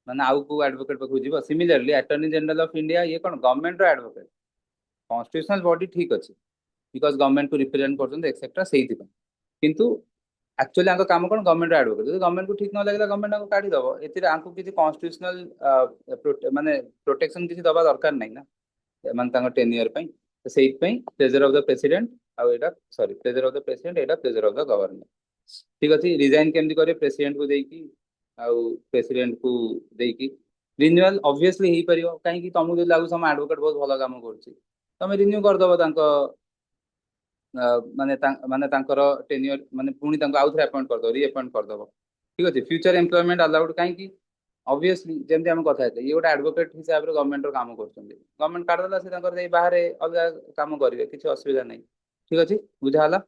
मैंने आउ को एडवोकेट पाखु जीव similarly attorney general of India ये कौन गवर्नमेंट एडवोकेट कॉन्स्टिट्यूशनल बॉडी ठीक अच्छे बिकॉज गवर्नमेंट को रिप्रेजेंट कर एक्सेट्रा से किंतु एक्चुअली आंको काम कौन गवर्नमेंट एडवोकेट जो गवर्नमेंट को ठीक न लगे गवर्नमेंट आंको काढ़ी दब एको किसी कॉन्स्टिट्यूशनल माने प्रोटेक्शन किसी दबा दरकार नहीं ना माने टेन्योर तो से प्लेजर ऑफ द प्रेसिडेंट आउ एटा sorry pleasure of the president Etah pleasure of the governor ठीक अच्छे रिजाइन केमती करे प्रेसिडेंट को देकी आउ प्रेसिडेंट को देकी रिन्यूअल ऑब्वियसली हो पार कहीं तुमको जो लगुच हम एडवोकेट बहुत भल काम कर रिन्यू करदब माने टेन्योर माने पुणी आउ थे अपॉइंट करदब रीअपॉइंट करदब ठीक अच्छे फ्यूचर एम्प्लॉयमेंट अलाउड कहीं ऑब्वियसली जमी आम कथा ये गोटे एडवोकेट हिसाब से गवर्नमेंट काम गवर्नमेंट काटदेला से बाहर अलग काम करेंगे किसी असुविधा नहीं ठीक अच्छे बुझाला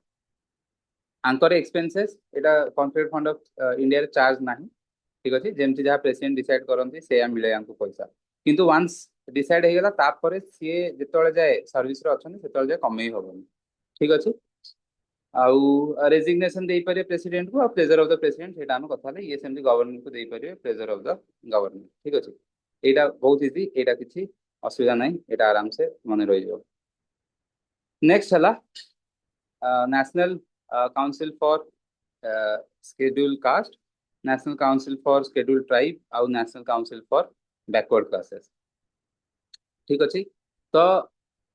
आंकर एक्सपेंसेस यहाँ confident fund of India charge ना ठीक अच्छे जमी जहाँ प्रेसिडेंट डिसाइड करती से मिले पैसा किंतु वंस डिसाइड होगा तापर सी जो जाए सर्विस अच्छा जाए कमे हेनी ठीक अच्छे आउ रेजिग्नेशन दे पारे प्रेसिडेंट को प्लेजर ऑफ द प्रेसिडेंट से आम कथा ये सेमती गवर्नर को दे पारे प्लेजर ऑफ द गवर्नर ठीक अच्छे यहाँ बहुत इजी यहाँ किसी असुविधा ना यहाँ आराम से मन रही नेक्स्ट है national council for schedule caste national council for schedule tribe आउ national council for backward classes ठीक अच्छे तो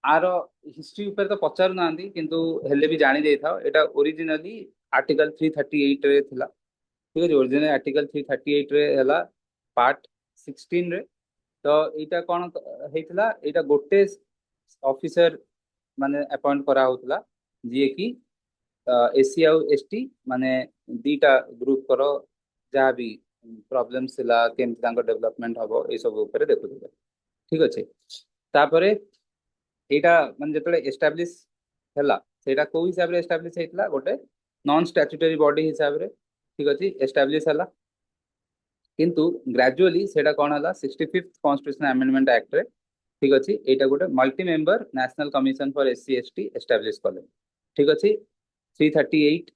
आर हिस्ट्री ऊपर तो पचारू ना किंतु हेले भी जानी दे था यहाँ ओरिजिनली आर्टिकल 338 रे थिला ठीक है ओरिजिनल आर्टिकल 338 रे हला पार्ट 16 रे तो यहाँ कौन होता यहाँ गोटे ऑफिसर माने अपॉइंट करा होता जी कि एससी आउ एसटी माने दीटा ग्रुप करो जहाँ भी प्रॉब्लम्स थिला केमती तांको डेवलपमेंट हबो ए सब ऊपर देखुथिले ठीक अछि तापरे एटा माने जेतले एस्टैब्लिश हैला सेटा को हिसाब रे एस्टैब्लिश हेतला गोटे नॉन स्टैट्यूटरी बॉडी हिसाब रे ठीक अछि एस्टैब्लिश हैला किंतु ग्रेजुअली सेटा कोन हला 65th कॉन्स्टिट्यूशन अमेंडमेंट एक्ट रे ठीक अछि एटा गोटे multi member national commission for SC ST establish कले ठीक अछि 338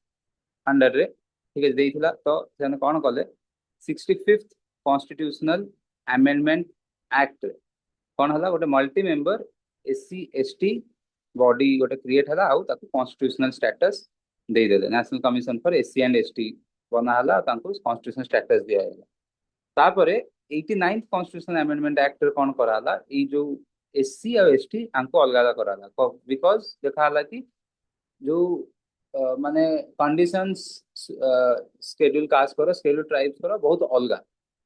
अंडर रे ठीक अछि देइथिला तो सेने कोन कले 65th कॉन्स्टिट्यूशनल अमेंडमेंट एक्ट रे कोन हला गोटे multi member SC ST body गोटे क्रिएट हला आउ ताकू कॉन्स्टिट्यूशनल स्टेटस दे देले national commission for SC and ST बना हला ताकू कॉन्स्टिट्यूशनल स्टेटस दिया हला तापरे 89th कॉन्स्टिट्यूशनल अमेंडमेंट एक्ट रे कोन कराला ई जो एससी और एसटी आंको अलग अलग कराला बिकॉज देखा हला कि जो माने कंडीशंस शेड्यूल कास्ट करो शेड्यूल ट्राइब्स करो बहुत अलगा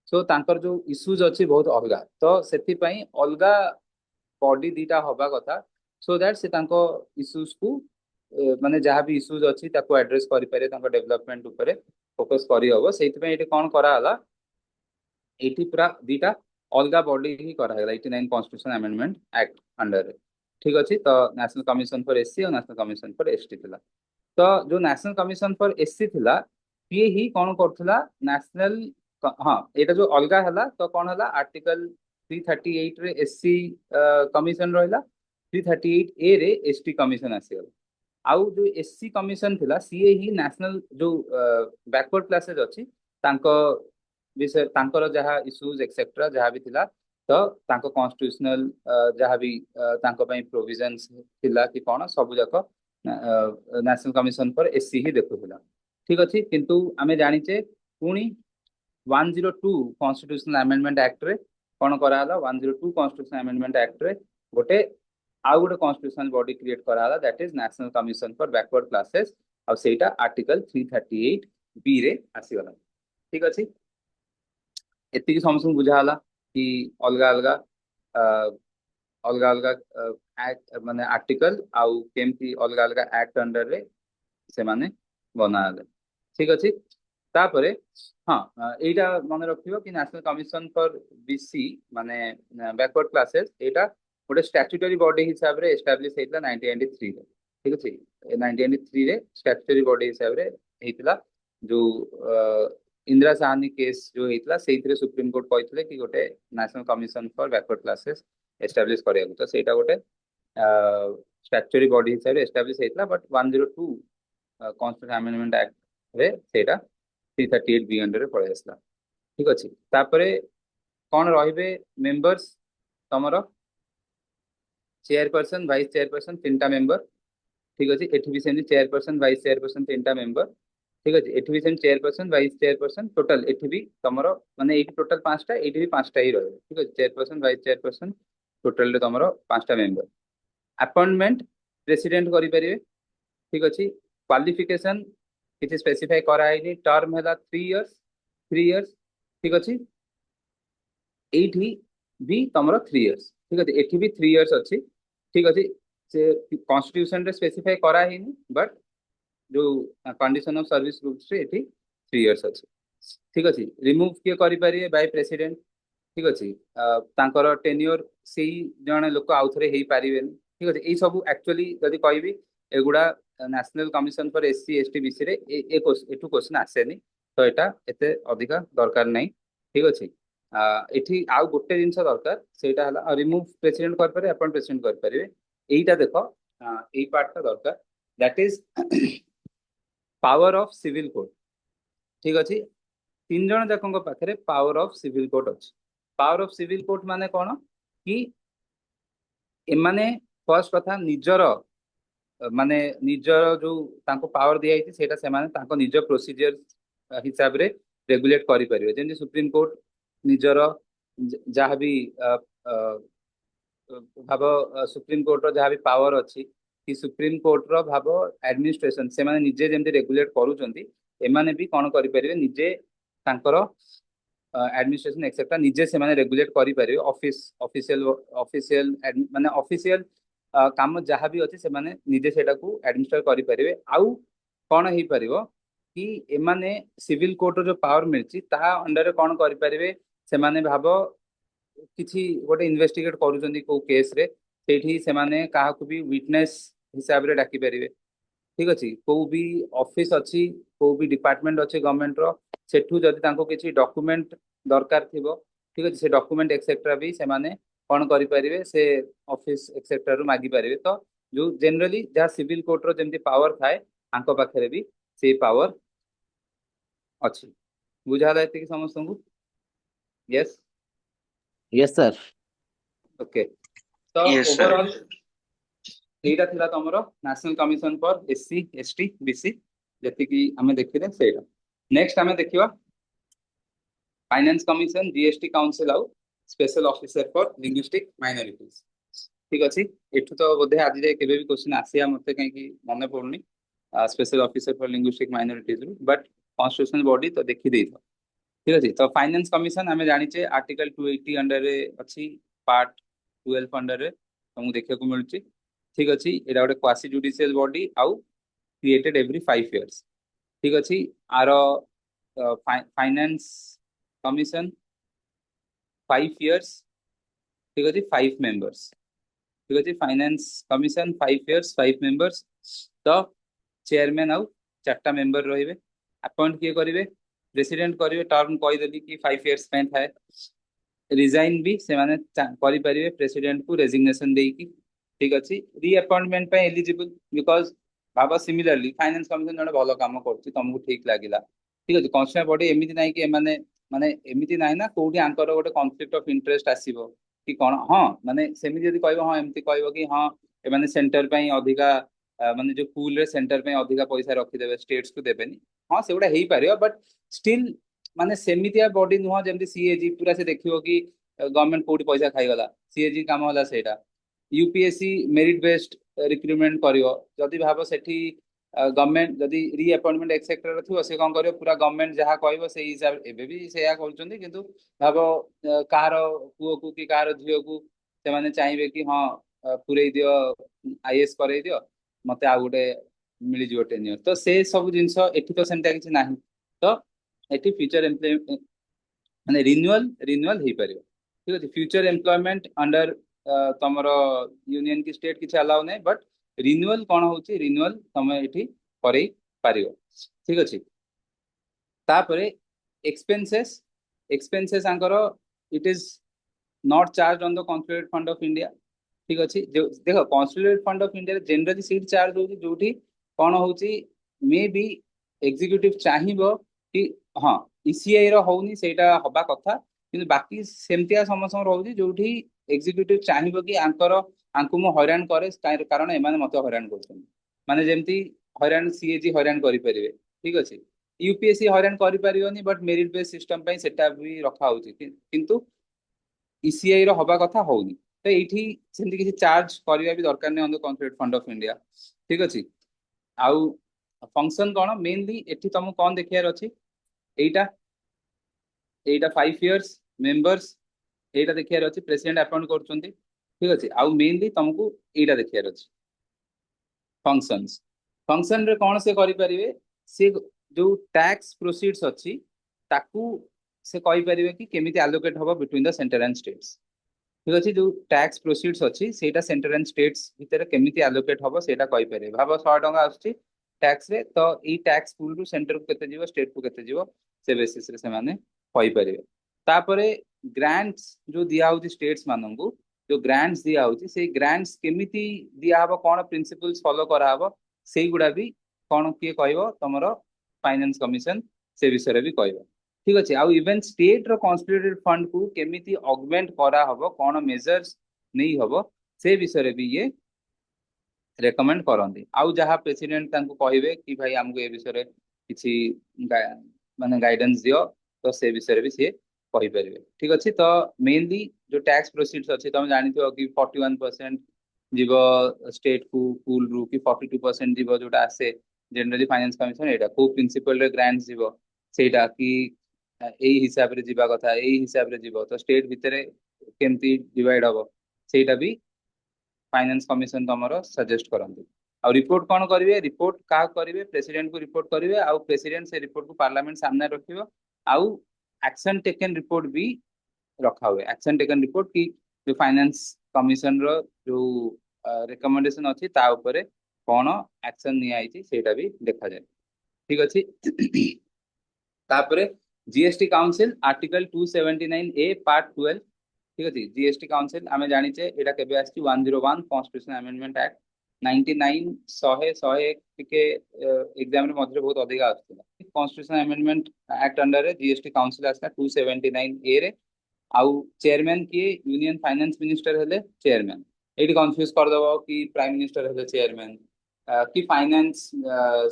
सो तांकर जो इश्यूज अच्छी बहुत अलगा तो सेति पई अलगा बॉडी दीटा हवा कथा सो दैट से तांको इश्यूज को माने जहाँ भी इश्यूज अच्छी ताको एड्रेस करि पारे तांको डेवलपमेंट ऊपर फोकस करी हबो सेति पई एटी कोन करा हला एटी पूरा दीटा अलगा बॉडी ही करा हला 89 कॉन्स्टिट्यूशन अमेंडमेंट एक्ट अंडर ठीक अछि तो नेशनल कमिशन फॉर एससी और नेशनल कमिशन फॉर एसटी थिला तो जो नेशनल कमिशन फॉर एससी थिला ये ही कौन करथला नेशनल हाँ एटा जो अलगा हला तो कौन हला आर्टिकल 338 रे एससी कमिशन रहला 338 ए रे एसटी कमिशन आसीगला आउ जो एससी कमिशन थिला सीए ही नेशनल जो बैकवर्ड क्लासेस अछि तांको विषय तांकर जहाँ इश्यूज एक्सेट्रा जहाँ भी थिला तो तांको कॉन्स्टिट्यूशनल जहाँ भी तांको पई प्रोविजंस थिला कि कौन सब जाक नेशनल कमिशन फॉर एससी ही देखुला ठीक अछि किंतु आमे जानिचे पुणी 102 कॉन्स्टिट्यूशनल अमेंडमेंट एक्ट रे कोन करा हला 102 कॉन्स्टिट्यूशनल अमेंडमेंट एक्ट रे गोटे आउ गोटे कॉन्स्टिट्यूशनल बॉडी क्रिएट करा हला that is national commission for backward classes और सेटा आर्टिकल 338 बी रे आसीगला ठीक अछि एति समस्त बुझा हला कि अलगा अलगा अलगा अलगा एक्ट माने आर्टिकल आउ केमती अलगा अलगा एक्ट अंडर रे से माने बना हला ठीक अछि तापरे हाँ एटा मन रखियो कि नेशनल कमिशन फॉर बीसी माने बैकवर्ड क्लासेस एटा गोटे स्टैट्यूटरी बॉडी हिसाब रे एस्टैब्लिश हेतला 1993 रे ठीक अछि 1993 रे स्टैट्यूटरी बॉडी हिसाब रे हेतला जो इंदिरा साहनी केस जो हेतला सेइथरे सुप्रीम कोर्ट कहथिले कि गोटे national commission for backward classes establish करिया तो सेटा गोटे स्टैट्यूटरी बॉडी हिसाब रे एस्टैब्लिश हेतला बट 102 कॉन्स्टिट्यूशन अमेंडमेंट एक्ट रे सेटा 338 बी अंडर रे पळे आसला ठीक अछि तापरे कोन रहिबे मेंबर्स तमरो चेयरपर्सन वाइस चेयरपर्सन तीनटा मेंबर ठीक अछि एठी भी सेमि चेयरपर्सन वाइस चेयरपर्सन तीनटा मेंबर ठीक अछि एठी भी same chairperson vice chairperson total एठी भी तमरो माने एठी टोटल पांचटा एठी भी पांचटा ही रहबे ठीक अछि चेयरपर्सन वाइस चेयरपर्सन टोटल रे तमरो पांचटा मेंबर अपॉइंटमेंट प्रेसिडेंट करि परिबे ठीक अछि क्वालिफिकेशन किछि स्पेसिफाई करा हैनी टर्म हैला 3 इयर्स ठीक अछि एठी भी तमरो 3 इयर्स ठीक अछि एठी भी 3 इयर्स अछि ठीक अछि से कॉन्स्टिट्यूशन रे स्पेसिफाई करा हैनी बट जो कंडीशन ऑफ सर्विस ग्रुप्स रे एठी 3 इयर्स अछि ठीक अछि रिमूव के करि परिए बाय प्रेसिडेंट ठीक अछि तांकर टेन्योर सेही जणे लोक आउथरे हेई पारिबेन ठीक अछि एई सब एक्चुअली जदि कहबी एगुडा national commission for SC ST BC रे एटू क्वेश्चन आसेनी तो एटा एते अधिका दरकार नै ठीक अछि एठी आउ गोटे जिंस दरकार सेटा हला रिमूव प्रेसिडेंट कर पारे अपन प्रेसिडेंट कर पारे एईटा देखो एई पार्ट दरकार that is power of civil code ठीक अछि तीन जन जाकंग पाखरे पावर ऑफ सिविल कोड अछि पावर ऑफ सिविल कोड माने कोन कि एमाने फर्स्ट कथा निजर माने निजर जो तांको पावर दिया हिती सेटा से माने तांको निज प्रोसीजर हिसाब रे रेगुलेट करि परिबे जेंति सुप्रीम कोर्ट निजर जहाँ भी भाव सुप्रीम कोर्ट रो जहाँ भी पावर अछि कि सुप्रीम कोर्ट रो भाव एडमिनिस्ट्रेशन से माने निजे जेंति रेगुलेट करूचंती एमाने भी कोन करि परिबे निजे तांकर एडमिनिस्ट्रेशन एक्सेट्रा निजे से माने रेगुलेट करि परिबे ऑफिशियल माने ऑफिशियल काम जहाँ भी अच्छे से माने निजे सेटा को एडमिनिस्टर करि परिबे आउ कोन ही परिबो कि एमाने सिविल कोर्ट रो जो पावर मिलची ताहा अंडर कौन करि परिवे सेमाने भाबो किछि गोटे इन्वेस्टिगेट करूछंदी को केस रे सेठी सेमाने काहाकू भी विटनेस हिसाब रे डाकी परिवे ठीक अछि को भी ऑफिस अछि को भी डिपार्टमेंट अछि गवर्नमेंट रो सेठू जदि तांको किछि डॉक्यूमेंट दरकार थिबो ठीक अछि से डॉक्यूमेंट एक्सेट्रा भी सेमाने कौन करि परिवे से ऑफिस एक्सेट्रा रु मागी परिवे तो जो जनरली जहाँ सिविल कोर्ट रो जेमती पावर थाए आंको पाखरे भी से पावर अछि बुझाला एतिकी समस्तଙ୍କୁ यस Yes, sir. ओके तो Yes, sir. ओवरऑल एटा थिला तमरो national commission for SC ST BC जेतिकी हमें देखिले सेटा नेक्स्ट हमें देखिवा फाइनेंस कमिशन जीएसटी काउंसिल आउ special officer for linguistic minorities ठीक अछि एठु तो बोधे आज जाय केबे भी क्वेश्चन आसिया मते कहीं की मने पड़नी special officer for linguistic minorities but constitutional body तो देखि देई था ठीक अछि तो फाइनेंस कमिशन हमें जानिचे आर्टिकल 280 अंडर रे अछि पार्ट 12 अंडर रे तुमको देखिया को मिलछि ठीक अछि एटा गोटे क्वासी जुडिशियल बॉडी आउ क्रिएटेड एवरी 5 इयर्स ठीक अछि आरो फाइनेंस कमिशन 5 इयर्स ठीक अछि 5 मेंबर्स ठीक अछि फाइनेंस कमिशन 5 इयर्स 5 मेंबर्स तो चेयरमैन आउ 4टा मेंबर रहिबे अपॉइंट किए करिवे प्रेसिडेंट करिवे टर्म कहि देली कि 5 इयर्स पे थाए रिजाइन भी से माने करि परिवे प्रेसिडेंट को रेजिग्नेशन देई की ठीक अछि रीअपॉइंटमेंट पे eligible because Bhabha similarly finance commission जने भलो काम करछि तुमको ठीक लागिला ठीक अछि कॉन्स्टिट्यूशन बॉडी एमिति नाही कि माने माने एमिति नाही ना कोठी आंकर गोटे कॉन्फ्लिक्ट ऑफ इंटरेस्ट आसीबो कि कोन हां माने सेमि जदि कहबो हां एमिति कहबो कि हां ए माने सेंटर पे अधिका माने जो पूल रे सेंटर पे अधिका पैसा रखि देबे स्टेट्स को देबेनी हां सेउडा हेई पारियो बट स्टिल माने सेमितिया बॉडी नुह जेमति सीएजी पूरा से देखियो कि गवर्नमेंट कोठी पैसा खाइगला सीएजी काम होला सेटा यूपीएससी मेरिट बेस्ड रिक्रुटमेंट करियो जदि भाबो सेठी गवर्नमेंट जदि रीअपॉइंटमेंट एक्सेक्टर थिबो से कोन करियो पूरा गवर्नमेंट जहा कहबो से हिसाब एबे भी सेया करछंदी किंतु भाबो कार पुओ को कि कार झियो को से माने चाहिबे कि हां पुरई दियो आईएएस करई दियो मते आ गुटे मिली जिवो टेन्योर तो से सब जिंस एठी तो सेंटा किछ नाही तो एठी फ्यूचर माने रिन्यूअल हेई परियो ठीक अछि फ्यूचर एम्प्लॉयमेंट अंडर तमरो यूनियन की स्टेट किछ अलाउ नै बट रिन्यूअल कोन होची रिन्यूअल तमे एठी करई पारियो ठीक अछि तापरे expenses expenses Anchor it is not charge on the consolidated fund of India ठीक अछि देखो consolidated fund of India generally seat charge होची जोठी कोन होची मे बी एग्जीक्यूटिव चाहिबो कि हां ईसीआई रो होउनी सेटा हबा कथा किंतु बाकी सेमतिया समस्या रहउची जोठी एग्जीक्यूटिव चाहिबो कि आंकर आंकु मो हैरान करे कारण एमाने मते हैरान करछन माने जेमती हैरान सीएजी हैरान करि परिवे ठीक अछि यूपीएससी हैरान करि परियोनी बट मेरिट बेस सिस्टम पई सेटा भी रखा होची किंतु ईसीआई रो हबा कथा होउनी तो एठी सेमती किछि चार्ज करिया भी दरकार नै on the consolidated fund of India ठीक अछि आउ फंक्शन कोन मेनली एठी तुम कोन देखियार अछि एटा एटा 5 इयर्स मेंबर्स एटा देखियार अछि प्रेसिडेंट अपॉइंट करछंती ठीक अछि आउ मेनली तुमको एटा देखियार अछि फंक्शंस फंक्शन रे कोन से करि परिवे से जो टैक्स प्रोसीड्स अछि ताकू से कहि परिवे कि केमिति एलोकेट होबो between the centre and states ठीक अछि जो टैक्स प्रोसीड्स अछि सेटा सेंटर एंड स्टेट्स भितर केमिति एलोकेट होबो सेटा कहि परिवे भाबो 100 टका आछि टैक्स रे तो ई टैक्स पूल रु सेंटर को केते जीवो स्टेट को केते जीवो से बेसिस रे से माने कहि परिवे तापरे ग्रांट्स जो दिया होती स्टेट्स मानंगु जो ग्रांट्स दिया होती से ग्रांट्स केमिति दिया हबो कोन प्रिंसिपल्स फॉलो करा हबो सेई गुडा भी कोन किए कहबो तमरो फाइनेंस कमिशन से विषय रे भी कहबो ठीक अछि आउ इवन स्टेट रो कॉन्सोलिडेटेड फंड को केमिति ऑगमेंट करा हबो कोन मेजर्स नहीं हबो से विषय रे भी ये रेकमेंड करंदी आउ जहां प्रेसिडेंट तांको कहबे कि भाई हमको ए विषय रे किछि माने गाइडेंस दियो तो से विषय रे भी से कहि परिबे ठीक अछि तो मेनली जो टैक्स प्रोसीड्स अछि तुम जानितो कि 41% जीवो स्टेट को पूल रु कि 42% जीवो जोटा आसे जनरली फाइनेंस कमिशन एटा को प्रिंसिपल रे ग्रांट्स जीवो सेटा कि एई हिसाब रे जीवा कथा एई हिसाब रे जीवो तो स्टेट भितरे केमती डिवाइड हबो सेटा भी फाइनेंस कमिशन तमरो सजेस्ट करंती ଆଉ ରିପୋର୍ଟ କଣ କରିବେ ରିପୋର୍ଟ କାହାକୁ କରିବେ ପ୍ରେସିଡେଣ୍ଟ କୁ ରିପୋର୍ଟ କରିବେ ଆଉ ପ୍ରେସିଡେଣ୍ଟ ସେ ରିପୋର୍ଟ କୁ ପାର୍ଲାମେଣ୍ଟ ସାମ୍ନାରେ ରଖିବ ଆଉ ଆକ୍ସନ ଟେକେନ୍ ରିପୋର୍ଟ ବି रखा हुए एक्शन टेकन रिपोर्ट की जो फाइनेंस कमिशन रो जो रिकमेंडेशन अच्छी ता ऊपर कौन एक्शन निया सेटा भी देखा जाए ठीक अच्छे तापरे जीएसटी काउंसिल आर्टिकल 279 ए पार्ट 12 ठीक अच्छे जीएसटी काउंसिल आम जाचे यहाँ के 101 कॉन्स्टिट्यूशन अमेंडमेंट एक्ट 99 100 टिके एग्जाम रे मध्य बहुत अधिक आसुला constitution amendment act under GST council आसला 279 ए रे आउ चेयरमैन किए यूनियन फाइनेंस मिनिस्टर हेले चेयरमैन ये कंफ्यूज करदेव कि प्राइम मिनिस्टर हेले चेयरमैन कि फाइनेंस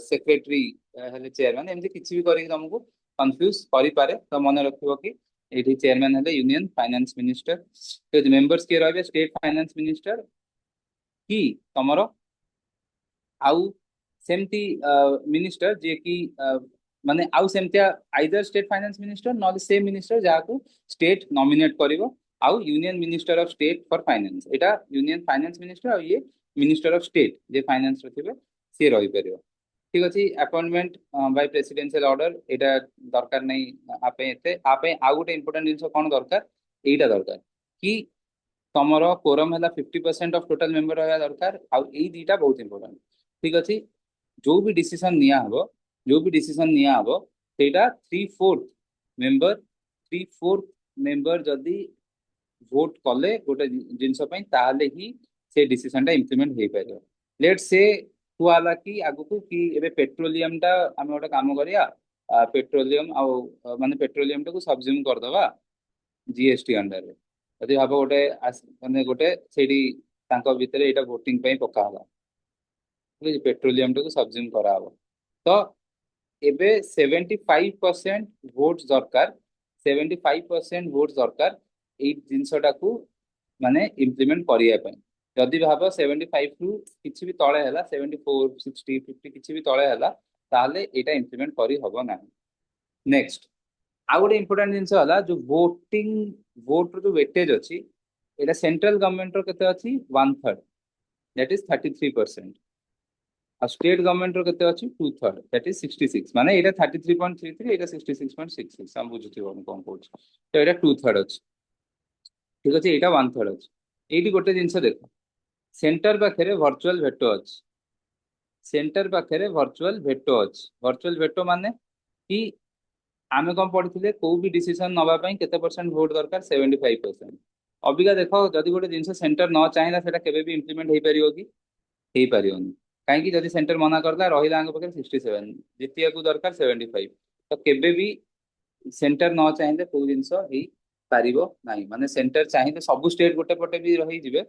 सेक्रेटरी हेले चेयरमैन एमती किसी भी करके तुमको कंफ्यूज करें तो मन रखियो कि ये चेयरमैन हेले यूनियन फाइनेंस मिनिस्टर मेंबर्स किए रहे स्टेट फाइनेंस मिनिस्टर कि तमर आउ सेमती मिनिस्टर जे कि माने आउ सेमतिया either state finance minister not से मिनिस्टर जहाँ स्टेट नॉमिनेट करिवो आउ union minister of state for finance एटा यूनियन फाइनेंस मिनिस्टर और ये मिनिस्टर ऑफ स्टेट जे फाइनेंस रथिबे से रही परियो ठीक अछि अपॉइंटमेंट बाय प्रेसिडेंशियल ऑर्डर एटा दरकार नहीं आपे एते आपे आउ गोटे इंपोर्टेंट जिंस कोन दरकार एटा दरकार कि तमरो कोरम हैला 50% ऑफ टोटल मेंबर रहया दरकार आउ एई दीटा बहुत इंपोर्टेंट ठीक अछि जो भी डिसीजन निया हबो जो भी डिसीजन निया हबो सेटा 3/4 मेंबर जदी वोट कले गोटे जिनस पई ताले ही से डिसीजन टा इंप्लीमेंट हे पारियो लेट से हुआला कि आगु को कि एबे पेट्रोलियम टा हम गोटे काम करिया पेट्रोलियम आ माने पेट्रोलियम टा को सब्ज्यूम कर दवा जीएसटी अंडर रे यदि भाव गोटे माने गोटे सेडी तांको भितरे एटा वोटिंग पई पका हला ठीक है पेट्रोलियम टा को सब्ज्यूम करा हबो तो एबे 75% वोट दरकार 75% वोट दरकार एई जिनसटा को माने इम्प्लीमेंट करिया पई जदि भाव 75 रु किछि भी तळे हला 74 60 50 किछि भी तळे हला ताले एटा इम्प्लीमेंट करी हबो ना नेक्स्ट आ गोटे इंपोर्टेंट जिनस हला जो वोटिंग वोट रो जो वेटेज अछि एटा सेंट्रल गवर्नमेंट रो केते अछि 1/3 दैट इज 33% आ स्टेट गवर्नमेंट रो केते अछि 2/3 दैट इज 66 माने एटा 33.33 एटा 66.66 हम बुझुथिबो कोन कोच तो एटा 2/3 अछि ठीक अछि एटा 1/3 अछि एटी गोटे जिनस देखो सेंटर पाखरे वर्चुअल भेटो अछि सेंटर पाखरे वर्चुअल भेटो अछि वर्चुअल भेटो माने कि आमे कौन पढ़ी को भी डिसीजन नवा केते परसेंट वोट दरकार 75% अबिका देख जदि गोटे जिनस सेंटर न चाहिए सेटा केबे भी इम्प्लीमेंट हो पारियो कि हो पारियोनी कहीं जदि सेंटर मना करला रहिला पाखे 67 जितिया को दरकार 75 तो केबे भी सेंटर न चाहिए को जिनस हो पारिबो नाही माने सेंटर चाहिए सब स्टेट गोटे पटे भी रही जिवे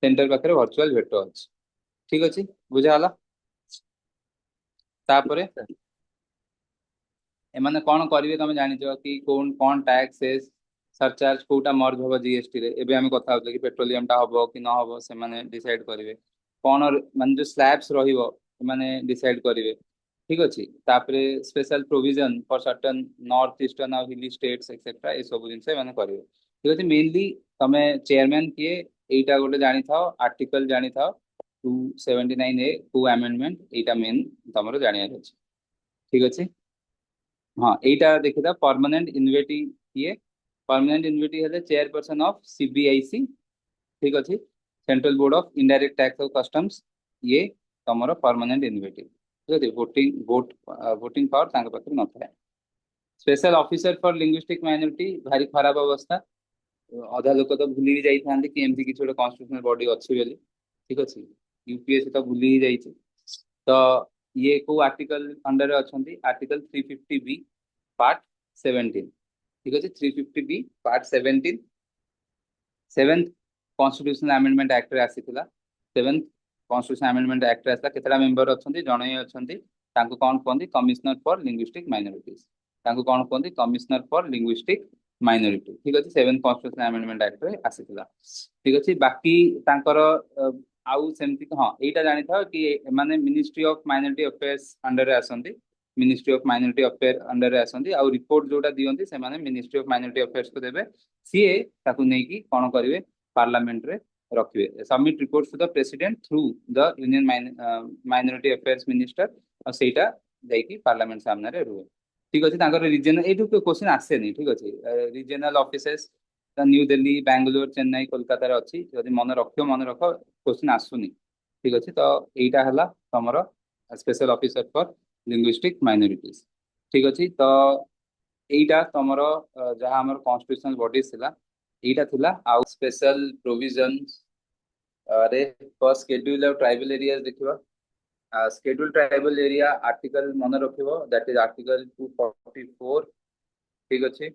सेंटर पाखरे वर्चुअल भेटो अछि ठीक अछि बुझा हला तापरे एमाने कौन करिवे तुम जानिछ कि कौन कौन टैक्स सरचार्ज कोटा मर्ज हम जीएसटी रे एबे हम कथा होते कि पेट्रोलियम टा हबो कि न हबो से माने डिसाइड करिवे कौन माने जो स्लैब्स रहिबो माने डिसाइड करिवे ठीक अछि तापरे special provision for certain north eastern और हिली स्टेट्स एक्सेट्रा ए सब जिनसे माने करिवे ठीक अछि मेनली तमे चेयरमैन किए एटा गोटे जानि थाओ आर्टिकल जानि थाओ 279 ए टू अमेंडमेंट एटा मेन तमरो जानियार अछि ठीक अछि हाँ एटा देखिदा परमानेंट इन्वेटी किए परमानेंट इन्वेटी हेले चेयरपर्सन ऑफ सीबीआईसी ठीक अछि central board of indirect tax और कस्टम्स ये तमरो परमानेंट इन्वेटी ठीक अछि वोटिंग पावर तांके पाखरे न थाए special officer for linguistic minority भारी खराब अवस्था अधा लोक तो भूली ही जाई थांदे कि एमती किछ गोटे कॉन्स्टिट्यूशनल बॉडी अछि बेली ठीक अछि यूपीएससी तो भूली ही जाईछि तो ये को आर्टिकल अंडर अछंती आर्टिकल 350 बी पार्ट 17 ठीक अछि 350 B part 17 7th constitutional amendment act रे आसीथिला 7th कॉन्स्टिट्यूशनल अमेंडमेंट एक्ट रे आसला केतरा मेंबर अछंती जणे अछंती तांको कोन कोंदी कमिश्नर फॉर लिंग्विस्टिक माइनॉरिटीज तांको कोन कोंदी कमिश्नर फॉर लिंग्विस्टिक माइनॉरिटी ठीक अछि 7th कॉन्स्टिट्यूशनल अमेंडमेंट एक्ट रे आसीथिला ठीक अछि बाकी तांकर आउ सेमती हाँ एटा जानि था कि माने ministry of minority affairs under रे आसंती ministry of minority affair under रे आसंती आउ रिपोर्ट जोटा दियंती से माने मिनिस्ट्री ऑफ माइनॉरिटी अफेयर्स को देबे सीए ताकू नै कि कोन करिवे पार्लियामेंट रे रखिए submit report to the president through the union minority affairs minister और सेटा जाइकी पार्लियामेंट सामने रे रुहे ठीक अछि तांकर रीजन एठु क्वेश्चन आसेनी ठीक अछि regional offices new Delhi Bangalore Chennai Kolkata रे अछि जदि मन रख क्वेश्चन आसुनी ठीक अछि तो एटा हला तमरो special officer for linguistic minorities ठीक अछि तो एटा तमरो जहाँ हमर कॉन्स्टिट्यूशनल बॉडीज थिला एटा थिला आउ स्पेशल प्रोविजंस रे first schedule of tribal areas देखिबा scheduled tribal area article मन रखिबो that is article 244 ठीक अछि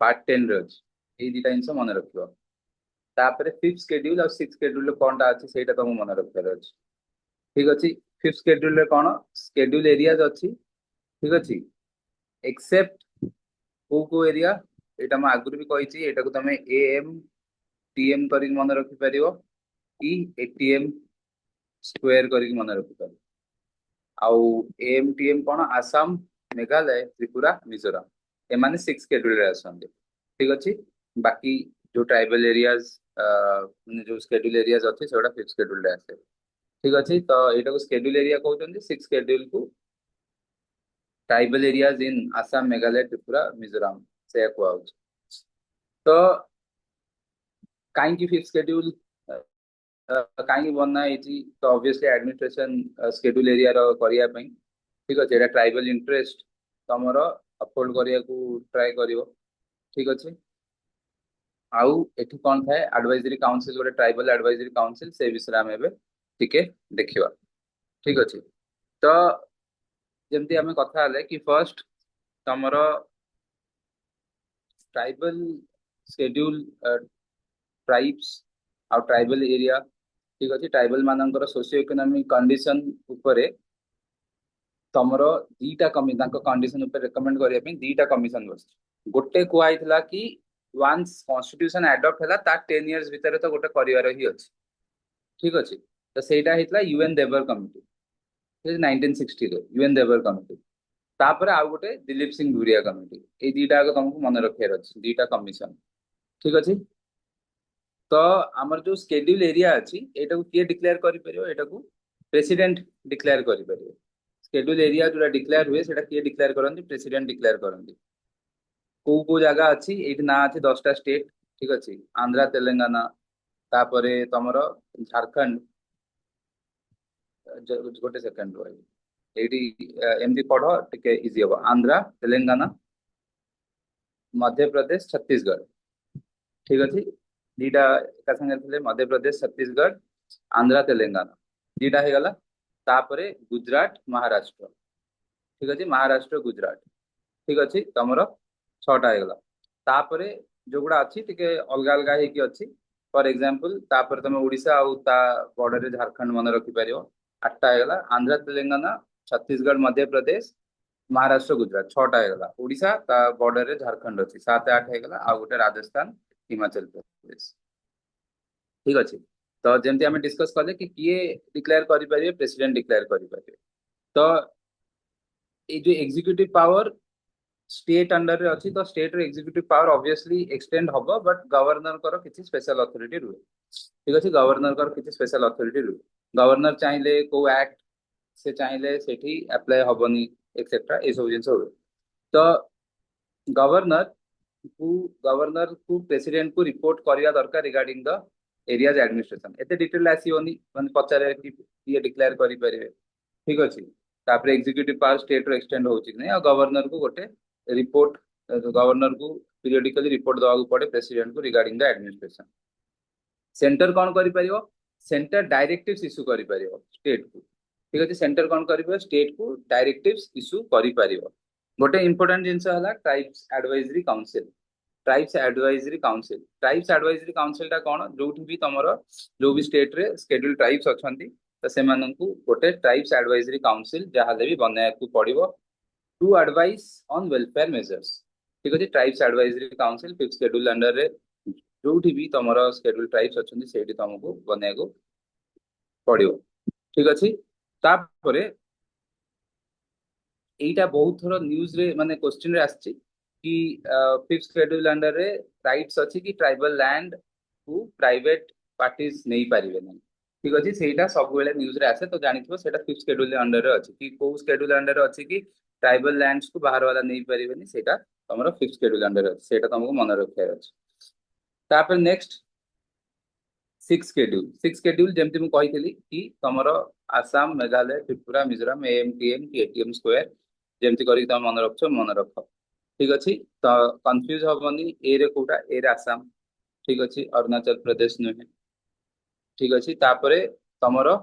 पार्ट 10 रज एई दिटा जिंस मन रखिबो तापर फिफ्थ शेड्यूल और सिक्स शेड्यूल कोनटा अछि सेटा तुम मन रखिबार अछि ठीक अछि फिफ्थ शेड्यूल रे कोन शेड्यूल एरियाज अछि ठीक अछि एक्सेप्ट को एरिया एटा म आगुर भी कहिछि एटा को तमे एएम टीएम करी मन रखि परिबो ई एटीएम स्क्वायर करी मन रखि परिबो आउ एएम टीएम कोन आसाम मेघालय त्रिपुरा मिजोरम एमाने सिक्स शेड्यूल रे आसंदे ठीक अछि बाकी जो ट्राइबल एरियाज जो शेड्यूल एरियाज अछि सेटा फिफ्थ शेड्यूल रे आसे ठीक अछि तो एटा को शेड्यूल एरिया कहउछन्ती सिक्स शेड्यूल को tribal areas in Assam Meghalaya Tripura Mizoram से कुआउछ तो काई फिफ्थ शेड्यूल कहीं बना तो ऑब्वियसली एडमिनिस्ट्रेशन शेड्यूल एरिया रो करिया पई ठीक अछि एटा ट्राइबल इंटरेस्ट तमरो अपहोल्ड करिया को ट्राई करिवो ठीक अछि आउ एठी कोन थाए एडवाइजरी काउंसिल गोटे ट्राइबल एडवाइजरी काउंसिल से विषय हम एबे टिके देखिबा ठीक अछि तो जेमती हमें कथा हले कि फर्स्ट तमरो ट्राइबल शेड्यूल ट्राइब्स आउ ट्राइबल एरिया ठीक अछि ट्राइबल मानकर सोशियो इकोनॉमिक कंडीशन ऊपर तमरो दीटा कमी तांको कंडीशन ऊपर रेकमेंड करिया पे दीटा कमीशन बस गोटे कुआइतला कि वंस कॉन्स्टिट्यूशन एडॉप्ट हला ता 10 इयर्स भीतर तो गोटे करिवार ही अछि ठीक अछि तो सेटा हितला यूएन देवर कमिटी 1960 रे यूएन देवर कमिटी तापर आउ गोटे दिलीप सिंह भूरिया कमिटी ए दीटा को तुमको मन रखियार अछि दीटा कमीशन ठीक अछि तो आमर जो शेड्यूल एरिया अछि एटा को किए डिक्लेयर करि परियो एटा को प्रेसिडेंट डिक्लेयर करि परियो शेड्यूल एरिया जोटा डिक्लेयर हुए सेटा किए डिक्लेयर करंती प्रेसिडेंट डिक्लेयर करंती को जगह अछि एठी ना अछि 10टा स्टेट ठीक अछि आंध्र तेलंगाना तापरे तमरो झारखंड गोटे सेकंड रही एठी एमदी पढ़ो टिके इजी हो आंध्र तेलंगाना मध्य प्रदेश छत्तीसगढ़ ठीक अछि दीटा का संगे थिले मध्य प्रदेश छत्तीसगढ़ आंध्र तेलंगाना दीटा हे गला तापरे गुजरात महाराष्ट्र ठीक अछि महाराष्ट्र गुजरात ठीक अछि तमरो 6टा हे गला तापरे जोगुडा अछि टिके अलगा अलगा हे कि अछि फॉर एग्जांपल तापर तमे ओडिशा आउ ता बॉर्डर रे झारखंड मन रखि परियो 8टा हे गला आंध्र तेलंगाना छत्तीसगढ़ मध्य प्रदेश महाराष्ट्र गुजरात 6टा हे गला ओडिशा ता बॉर्डर रे झारखंड अछि 7 8 हे गला आ गोटे राजस्थान हिमाचल प्रदेश ठीक अछि तो जेमती हमें डिस्कस कले कि किए डिक्लेयर करि परिबे प्रेसिडेंट डिक्लेयर करि परिबे तो ए जो एग्जीक्यूटिव पावर स्टेट अंडर रे अछि तो स्टेट रे एग्जीक्यूटिव पावर ऑब्वियसली एक्सटेंड हबो बट गवर्नर कर किछि स्पेशल अथॉरिटी रुहे ठीक अछि गवर्नर कर किछि स्पेशल अथॉरिटी रुहे गवर्नर चाहिले को एक्ट से चाहिले सेठी अप्लाई हबनी एक्सेट्रा ए सब जिंस हो तो गवर्नर को प्रेसिडेंट को रिपोर्ट करिया दरकार रिगार्डिंग द एरियाज एडमिनिस्ट्रेशन एते डिटेल आसीओनी माने पचारे कि ये डिक्लेयर करि परिबे ठीक अछि तापर एग्जीक्यूटिव पावर स्टेट रो एक्सटेंड होउछि कि नै आ गवर्नर को गोटे रिपोर्ट गवर्नर को पीरियडिकली रिपोर्ट दवा को पड़े प्रेसिडेंट को रिगार्डिंग द एडमिनिस्ट्रेशन सेंटर कोन करि परियो सेंटर डायरेक्टिव्स इशू करि परियो स्टेट को ठीक अछि सेंटर कोन करिबो स्टेट को डायरेक्टिव्स इशू करि परियो गोटे इंपोर्टेंट जिंस हला tribes advisory council tribes advisory council टा कोन जोठी भी तमरो जो भी स्टेट रे शेड्यूल ट्राइब्स अछंती त सेमानंकु गोटे ट्राइब्स एडवाइजरी काउंसिल जहाले भी बनाया को पड़िबो to advise on welfare measures ठीक अछि tribes advisory council fifth schedule under रे जोठी भी तमरो शेड्यूल ट्राइब्स अछंती सेठी तमको बनाया को पड़िबो ठीक अछि तापरे एटा बहुत थोड़ा न्यूज रे माने क्वेश्चन रे आछि कि फिफ्थ शेड्यूल अंडर रे राइट्स अछि कि ट्राइबल लैंड को प्राइवेट पार्टीज नहीं पारिबे नहीं ठीक अछि सेटा सब बेले न्यूज रे आसे तो जानिथिबो सेटा फिफ्थ शेड्यूल अंडर रे अछि कि को शेड्यूल अंडर अछि कि ट्राइबल लैंड्स को बाहर वाला नहीं पारिबेनी सेटा तमरो फिफ्थ शेड्यूल अंडर अछि सेटा तुमको मन रखियार अछि तापर नेक्स्ट सिक्स शेड्यूल जेमती मु कहितली कि तमरो आसाम मेघालय त्रिपुरा मिजोरम एएमटीएम कि एटीएम स्क्वायर जेमती करी तम मन रख ठीक अछि तो कंफ्यूज हबनी ए रे कोटा ए रे आसाम ठीक अछि अरुणाचल प्रदेश नुहे ठीक अछि तापरे तमरो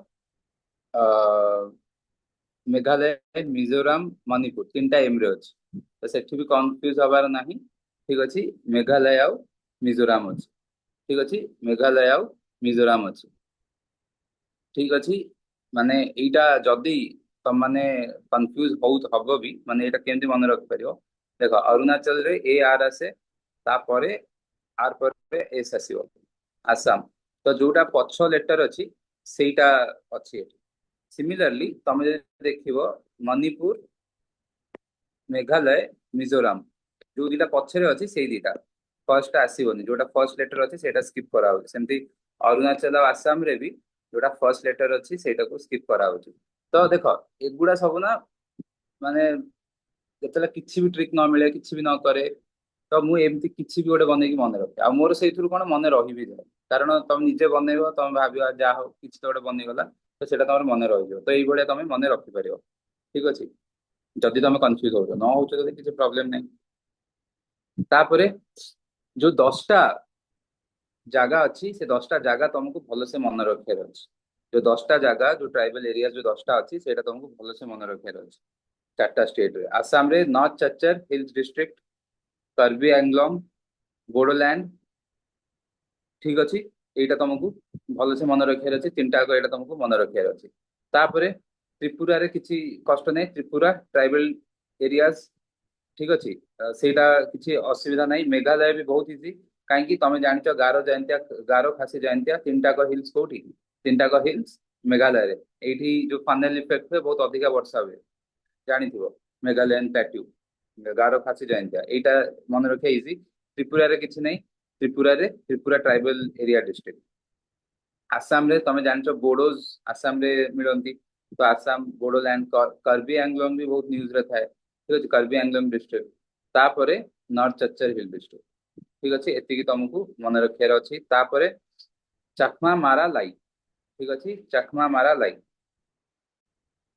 मेघालय मिजोरम मणिपुर तीनटा एम रे अछि तो सेठी भी कंफ्यूज हबार नाही ठीक अछि मेघालय आउ मिजोरम अछि ठीक अछि मेघालय आउ मिजोरम अछि ठीक अछि माने एटा जदी तम माने कंफ्यूज बहुत हबो भी माने एटा केमती मन रख परियो देखो अरुणाचल रे ए आर आसे तापरे आर पर एस आसीबो आसाम तो जोटा पछ लेटर अछि सेटा अछि एठी सिमिलरली तमे देखिबो मणिपुर मेघालय मिजोरम जो दिटा पछरे अछि सेई दिटा फर्स्ट आसीबोनी जोटा फर्स्ट लेटर अछि सेटा स्किप करा हो सेमती अरुणाचल और आसाम रे भी जोटा फर्स्ट लेटर अछि सेटा को स्किप करा हो तो देखो एगुडा सब ना माने जेतले किछि भी ट्रिक न मिले किछि भी न करे तो मु एमती किछि भी गोटे बनै कि मन रखे आ मोर सेइथुर कोन मन रहि भी जाय कारण तुम निजे बनेइबो तुम भाबियो जा हो किछि तो गोटे बनै गला तो सेटा तमर मन रहि जो तो एई बळे तुम मन रखि परियो ठीक अछि जदि तुम कंफ्यूज हो न हो तो किछि प्रॉब्लम नहीं तापरे जो 10टा जागा अच्छी से 10टा जागा तुमको भल से मन रखे जो 10टा जागा जो ट्राइबल एरिया जो 10टा अच्छी से तुमको भल से मन रखे चार्टा स्टेट रे आसाम रे north Cachar hills district Karbi Anglong Bodoland ठीक अच्छी एटा तुमको भल से मन रखे अच्छे तीन टाक एटा तुमको मन रखे अच्छे तापरे त्रिपुरा रे किछि कष्ट नहीं त्रिपुरा ट्राइबल एरियाज ठीक अच्छी सेटा किछि असुविधा नहीं मेघालय भी बहुत इजी कहीं तुम जान गारो जयंतिया गारो खासी जयंतिया तीन टाक हिल्स कोठी तीन टाक हिल्स मेघालय रे एठी जो फाइनल इफेक्ट हुए बहुत अधिक वर्षा हुए जानी मेघालयन प्लेट्यू गारो खासी जयंतिया एटा मन रखे इजी त्रिपुरा रे किछि नहीं Tripura tribal area district Assam रे तुम जान बोडोज आसाम रे मिलती तो आसाम बोडोलैंड कार्बी आंगलोंग भी बहुत न्यूज रे थाए ठीक अच्छे कार्बी आंगलोंग डिस्ट्रिक्ट तापरे नॉर्थ चच्चर हिल डिस्ट्रिक्ट ठीक अच्छे एति तुमको मन रखार अच्छी तापरे चकमा मारा लाई ठीक अच्छे चकमा मारा लाई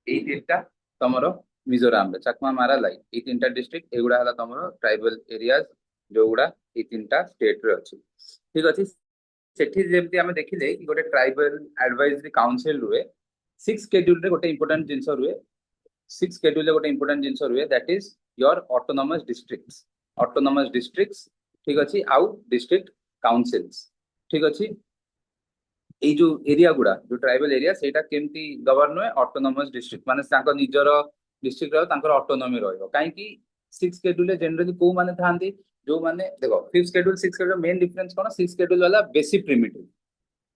यही तीनटा तुमर मिजोराम रे चकमा मारा लाई ये तीनटा डिस्ट्रिक्ट एगुड़ा है तुम ट्राइबल एरियाज जो गुड़ा ये तीनटा स्टेट रे अच्छी ठीक अच्छे सेठी जेमती आमे देखिले कि गोटे ट्राइबल एडवाइजरी काउंसिल रुए 6 शेड्यूल रे गोटे इंपोर्टेंट जिंस रुए 6 शेड्यूल रे गोटे इंपोर्टेंट जिंस रुए that is your autonomous districts ठीक अच्छे आउ डिस्ट्रिक्ट काउंसिल्स ठीक अच्छे এই जो एरिया गुड़ा जो ट्राइबल एरिया सेटा केमती गवर्न हुए ऑटोनोमस डिस्ट्रिक्ट माने तांको निजर डिस्ट्रिक्ट रो तांकर ऑटोनोमी रहइबो काहे कि 6 शेड्यूल जनरली को माने थांती जो माने देखो 5th schedule 6th schedule main difference कोन 6th शेड्यूल वाला बेसी प्रिमिटिव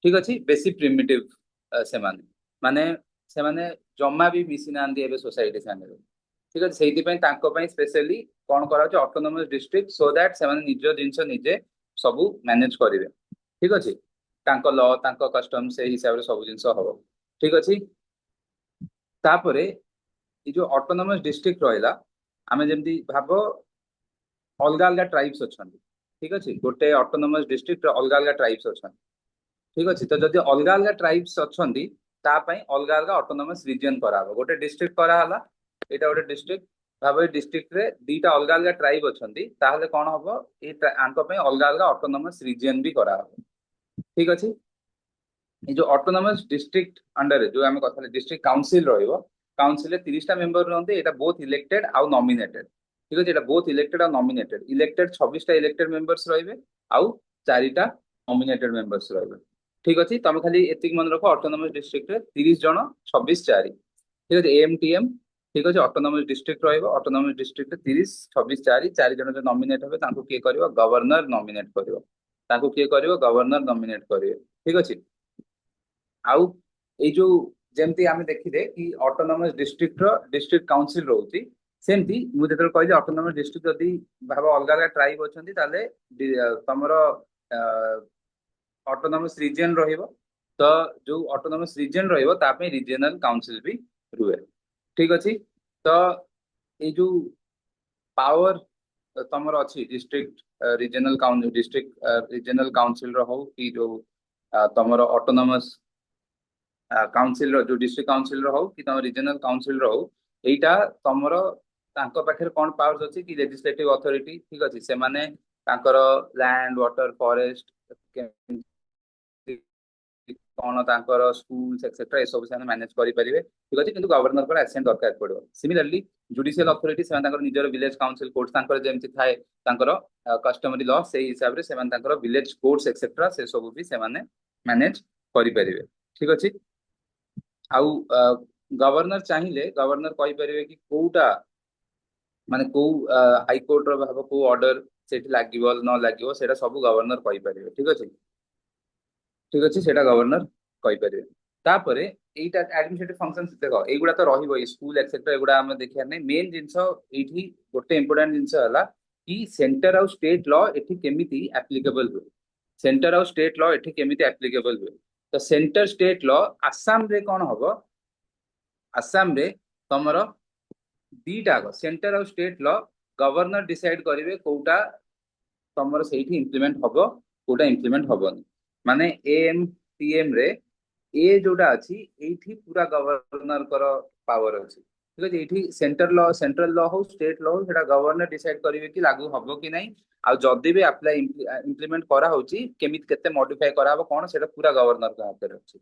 ठीक अछि बेसी प्रिमिटिव से माने जम्मा भी मिसी नांदी एबे सोसाइटी सामने ठीक अछि सेहिति पय तांको पय स्पेशली कोन करा छ ऑटोनोमस डिस्ट्रिक्ट सो दैट से माने निज जिंस निजे सब मैनेज करिवे ठीक अछि तांको लॉ तांको कस्टम से हिसाब रे सब जिंस हो ठीक अछि तापरे ये जो ऑटोनोमस डिस्ट्रिक्ट रहला आमे जेमती भाबो अलगा अलगा ट्राइब्स अछन ठीक अछि गोटे ऑटोनोमस डिस्ट्रिक्ट अलगा अलगा ट्राइब्स अछन ठीक अछि तो जदी अलगा अलगा ट्राइब्स अछंदी ता पय अलगा अलगा ऑटोनोमस रीजन कराबो गोटे डिस्ट्रिक्ट करा हला एटा गोटे डिस्ट्रिक्ट भाबो डिस्ट्रिक्ट रे दीटा अलगा अलगा ट्राइब अछंदी ताहले कोन हबो ए आंको पय अलगा अलगा ऑटोनोमस रीजन भी करा हबो ठीक अछि ये जो ऑटोनोमस डिस्ट्रिक्ट अंडर जो आमे कथले डिस्ट्रिक्ट काउंसिल रहइबो काउंसिल रे 30 टा मेंबर रहंते एटा बोथ इलेक्टेड आउ नॉमिनेटेड ठीक अछि एटा बोथ इलेक्टेड आउ नॉमिनेटेड इलेक्टेड 26 टा इलेक्टेड मेंबर्स रहिबे आउ 4 टा नॉमिनेटेड मेंबर्स रहिबे ठीक अछि तमे खाली एतिक मन रखो ऑटोनोमस डिस्ट्रिक्ट रे 30 जण 26 4 ठीक अछि एएमटीएम ठीक अछि ऑटोनोमस डिस्ट्रिक्ट रहइबो ऑटोनोमस डिस्ट्रिक्ट रे 30 26 4 4 जण जो नॉमिनेट होबे तांको के करबो गवर्नर नॉमिनेट करबो तांको के करबो गवर्नर नॉमिनेट करिवे ठीक अछि आउ ए जो जेमती आमे देखिले कि ऑटोनोमस डिस्ट्रिक्ट रो डिस्ट्रिक्ट काउंसिल रहउती सेमती मु जेतल कहले ऑटोनोमस डिस्ट्रिक्ट जदी भाबो अलगा अलगा ट्राइब अछंती ताले तमरो ऑटोनोमस रीजन रहिबो तो जो ऑटोनोमस रीजन रहिबो ता पे रीजनल काउंसिल भी रुहे ठीक अछि तो ये जो पावर तमर अच्छी district regional council district regional council रो हो कि जो तमर ऑटोनोमस काउंसिल रो जो डिस्ट्रिक्ट काउंसिल रो हो कि तम रीजनल काउंसिल रो हो एटा तमर तांको पाखरे कोन पावर्स अछि कि लेजिस्लेटिव अथॉरिटी ठीक अछि से माने तांकर लैंड वाटर फॉरेस्ट कौन तांकर स्कूल्स एक्सेट्रा ए सब से मैनेज करि परिबे ठीक अछि किंतु गवर्नर पर एक्शन दरकार पड़ो सिमिलरली जुडिशियल अथॉरिटी से तांकर निजर विलेज काउंसिल कोर्ट तांकर जेमति थाए तांकर कस्टमरी लॉ से हिसाब रे से माने तांकर विलेज कोर्ट्स एक्सेट्रा से सब भी से माने मैनेज करि परिबे ठीक अछि आउ गवर्नर चाहिए गवर्नर कहि परिबे कि कोउटा माने को हाई कोर्ट रो भाबो को ऑर्डर सेठी लागिबो न लागिबो सेटा सब गवर्नर कहि परिबे ठीक अछि सेटा गवर्नर कहि परिबे तापरे एटा एडमिनिस्ट्रेटिव फंक्शन देखो एगुडा तो रहिबो स्कूल एक्सेट्रा एगुडा हम देखिया नै मेन जिंसो एठी गोटे इंपोर्टेंट जिंसो हला कि सेंटर और स्टेट लॉ एठी केमिति एप्लीकेबल हुए सेंटर और स्टेट लॉ एठी केमिति एप्लीकेबल हुए तो सेंटर स्टेट लॉ आसाम रे कोन हबो आसाम रे तमर दीटा सेंटर और स्टेट लॉ गवर्नर डिसाइड करिवे कोउटा तमर सेठी इंप्लीमेंट हबो कोउटा इंप्लीमेंट हबोनी माने एएमटीएम रे ए जोटा अछि एठी पूरा गवर्नर कर पावर अछि ठीक अछि एठी सेंट्रल लॉ हो स्टेट लॉ हो सेटा गवर्नर डिसाइड करिवे कि लागू हबो कि नै आ जदी भी अप्लाई इंप्लीमेंट करा होची केमित केते मॉडिफाई करा हबो कोन सेटा पूरा गवर्नर का हाथ रे अछि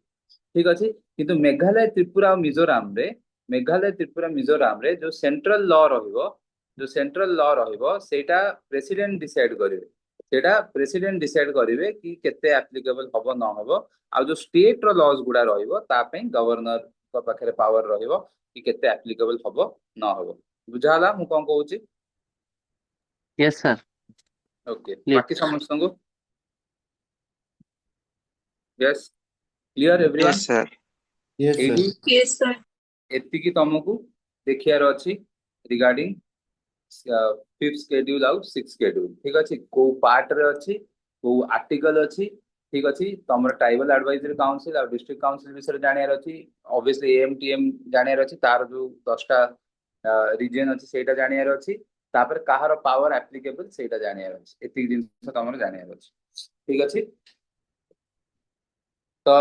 ठीक अछि किंतु मेघालय त्रिपुरा और मिजोराम रे जो सेंट्रल लॉ रहिबो जो सेंट्रल लॉ रहिबो सेटा प्रेसिडेंट डिसाइड करिवे सेटा प्रेसिडेंट डिसाइड करिवे कि केते एप्लीकेबल हबो न हबो आ जो स्टेट रो लॉज गुडा रहिबो ता पे गवर्नर को पाखरे पावर रहिबो कि केते एप्लीकेबल हबो न हबो बुझाला मु कोन कहूची Yes, sir. Okay Clear. बाकी समस्त को yes clear everyone Yes, sir. Yes, sir. एठी Yes, sir. एतिकी तुमको देखियार अछि रिगार्डिंग फिफ्थ शेड्यूल आउ सिक्स शेड्यूल ठीक अछि को पार्ट रे अछि को आर्टिकल अछि ठीक अछि तमर ट्राइबल एडवाइजरी काउंसिल और डिस्ट्रिक्ट काउंसिल विषय जानियार अछि ऑब्वियसली एएमटीएम जानियार अछि तार जो 10टा रीजन अछि सेटा जानियार अछि तापर काहार पावर एप्लीकेबल सेटा जानियार अछि एतिक दिन तमर जानियार अछि ठीक अछि तो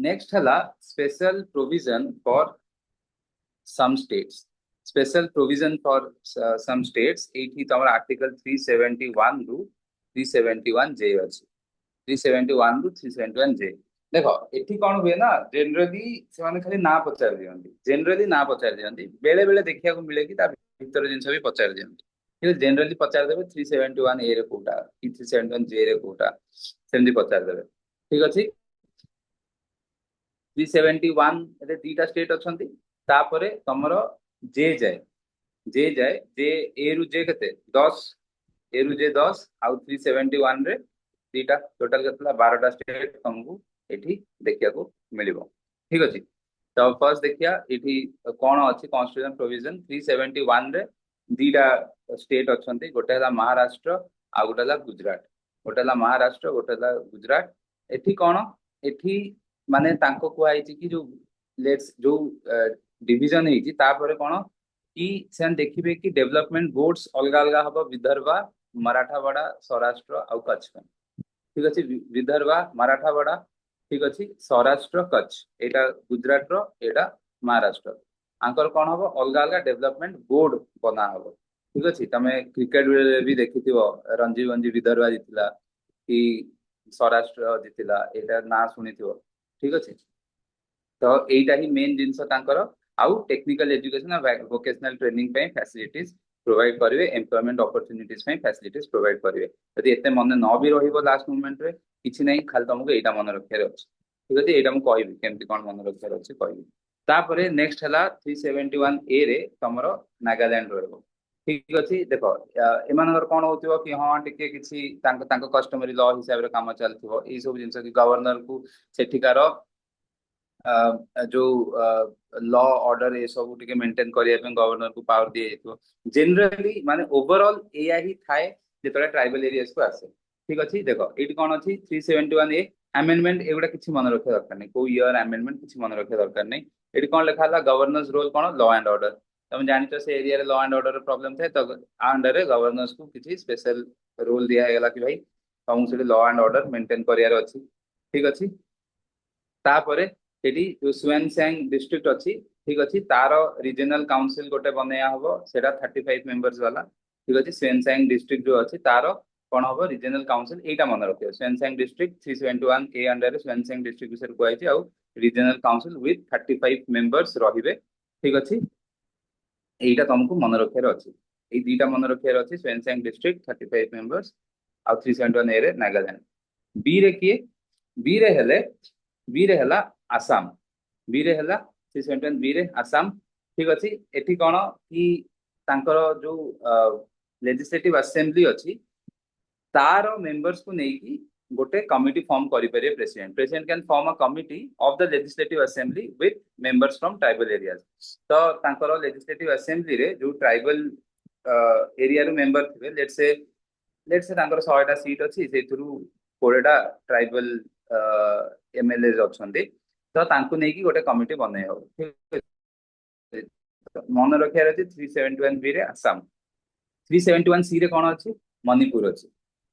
नेक्स्ट हला special provision for some states special provision for some states एठी तमर आर्टिकल 371 रु 371 जे अछि 371 रु 371 जे देखो एठी कोन हुए ना जनरली से माने खाली ना पचार दियंती जनरली ना पचार दियंती बेले बेले देखिया को मिले कि ता भीतर जिंस भी पचार दियंती कि जनरली पचार देबे 371 ए रे कोटा 371 जे रे कोटा सेमदी पचार देबे ठीक अछि 371 रे दीटा स्टेट अछंती तापरे तमरो जे जाए जे ए रु जे केते 10 ए रु जे 10 आउ 371 रे दीटा टोटल केतला 12टा स्टेट तुमको एठी देखिया को मिलिबो ठीक अछि तो फर्स्ट देखिया एठी कोन अछि कॉन्स्टिट्यूशन प्रोविजन 371 रे दीटा स्टेट अछंती गोटे हला महाराष्ट्र आ गोटे हला गुजरात गोटे हला महाराष्ट्र गोटे हला गुजरात एठी कोन एठी माने तांको कुआई कि जो लेट्स जो डिवीजन है तापर कौन कि से देखिए कि डेवलपमेंट बोर्ड्स अलग अलग हम विदर्भा मराठावाड़ा सौराष्ट्र आउ कच्छ ठीक अच्छे विदर्भा मराठावाड़ा ठीक अच्छे सौराष्ट्र कच्छ एटा गुजरात रो एटा महाराष्ट्र आंकर कौन हम अलग अलग डेवलपमेंट बोर्ड बना हम ठीक अच्छे तमे क्रिकेट भी देखी रणजी रंजी विदर्भा जीतला कि सौराष्ट्र जीतला एटा ना शुणी ठीक अच्छे तो एटा ही मेन जिनस तांकर आउ टेक्निकल एजुकेशन वोकेशनल ट्रेनिंग पे फैसिलिटीज प्रोवाइड करिवे एम्प्लॉयमेंट अपॉर्चुनिटीज पे फैसिलिटीज प्रोवाइड करिवे यदि एते मन न भी रहिबो लास्ट मोमेंट रे किछि नै खाली तुमको एटा मन रखियार अछि ठीक अछि एटा हम कहबी केमति कोन मन रखियार अछि कहबी तापरे नेक्स्ट हला 371 ए रे तमरो नागालैंड रहबो ठीक अछि देखो एमानगर कोन होतिबो कि हां टिके किछि तांको कस्टमरी लॉ हिसाब रे काम चलथिबो ई सब जिंस कि गवर्नर को सेठिकार जो लॉ ऑर्डर ये सब टिके मेंटेन करिया पे गवर्नर को पावर दिए जेतो जनरली माने ओवरऑल एया ही थाए जेतरे ट्राइबल एरियाज को आसे ठीक अछि देखो एटी कोन अछि 371 ए आमेंडमेंट एगुड़ा किसी मन रखा दरकार नहीं, को ईयर आमेंडमेंट किसी मन रखा दरकार नहीं। ये कौन लिखा है गवर्नर्स रोल कौन लॉ एंड ऑर्डर, तुम जानते से एरिया रे लॉ एंड ऑर्डर प्रॉब्लम थे तो अंडर रे गवर्नर्स को किसी स्पेशल रोल दिया गला कि भाई तुमको से लॉ एंड ऑर्डर मेंटेन करियार अछि। ठीक अछि, तापरे एटी जो सुएनसैंग डिस्ट्रिक्ट अछि, ठीक अछि, तार रीजनल काउंसिल गोटे बनया हबो सेटा 35 मेंबर्स वाला। ठीक अछि, सुएनसैंग डिस्ट्रिक्ट जो अछि तार कौन हबो रीजनल काउंसिल, एटा मन रखियो सुएनसैंग डिस्ट्रिक्ट 371 ए अंडर रे सुएनसैंग डिस्ट्रिक्ट विषय कहै आ रीजनल काउंसिल विथ 35 मेंबर्स रहिबे। ठीक अछि, एटा तुमको मन रखियार अछि, ए दुईटा मन रखियार अछि सुएनसैंग डिस्ट्रिक्ट 35 मेंबर्स आ 371 ए रे नागालैंड। बी रे किए, बी रे हेले, बी रे हला आसाम, बी रे हला 371 बी रे आसाम। ठीक अछि, एठी कोन कि तांकर जो लेजिस्लेटिव असेंबली अछि तार मेंबर्स को नेकी गोटे कमिटी फॉर्म करि परिए president, president can form a committee of the legislative assembly with members from tribal areas. तो तांकर लेजिस्लेटिव असेंबली रे जो ट्राइबल एरिया रो मेंबर थिबे, लेट्स से तांकर 100 टा सीट अछि सेथुरु 20 टा ट्राइबल एमएलए अछंती, तो तांको नेकी गोटे कमिटी बनै हो। ठीक अछि, मन रखियार अछि 371 बी रे आसाम, 371 सी रे कोन अछि मणिपुर अछि।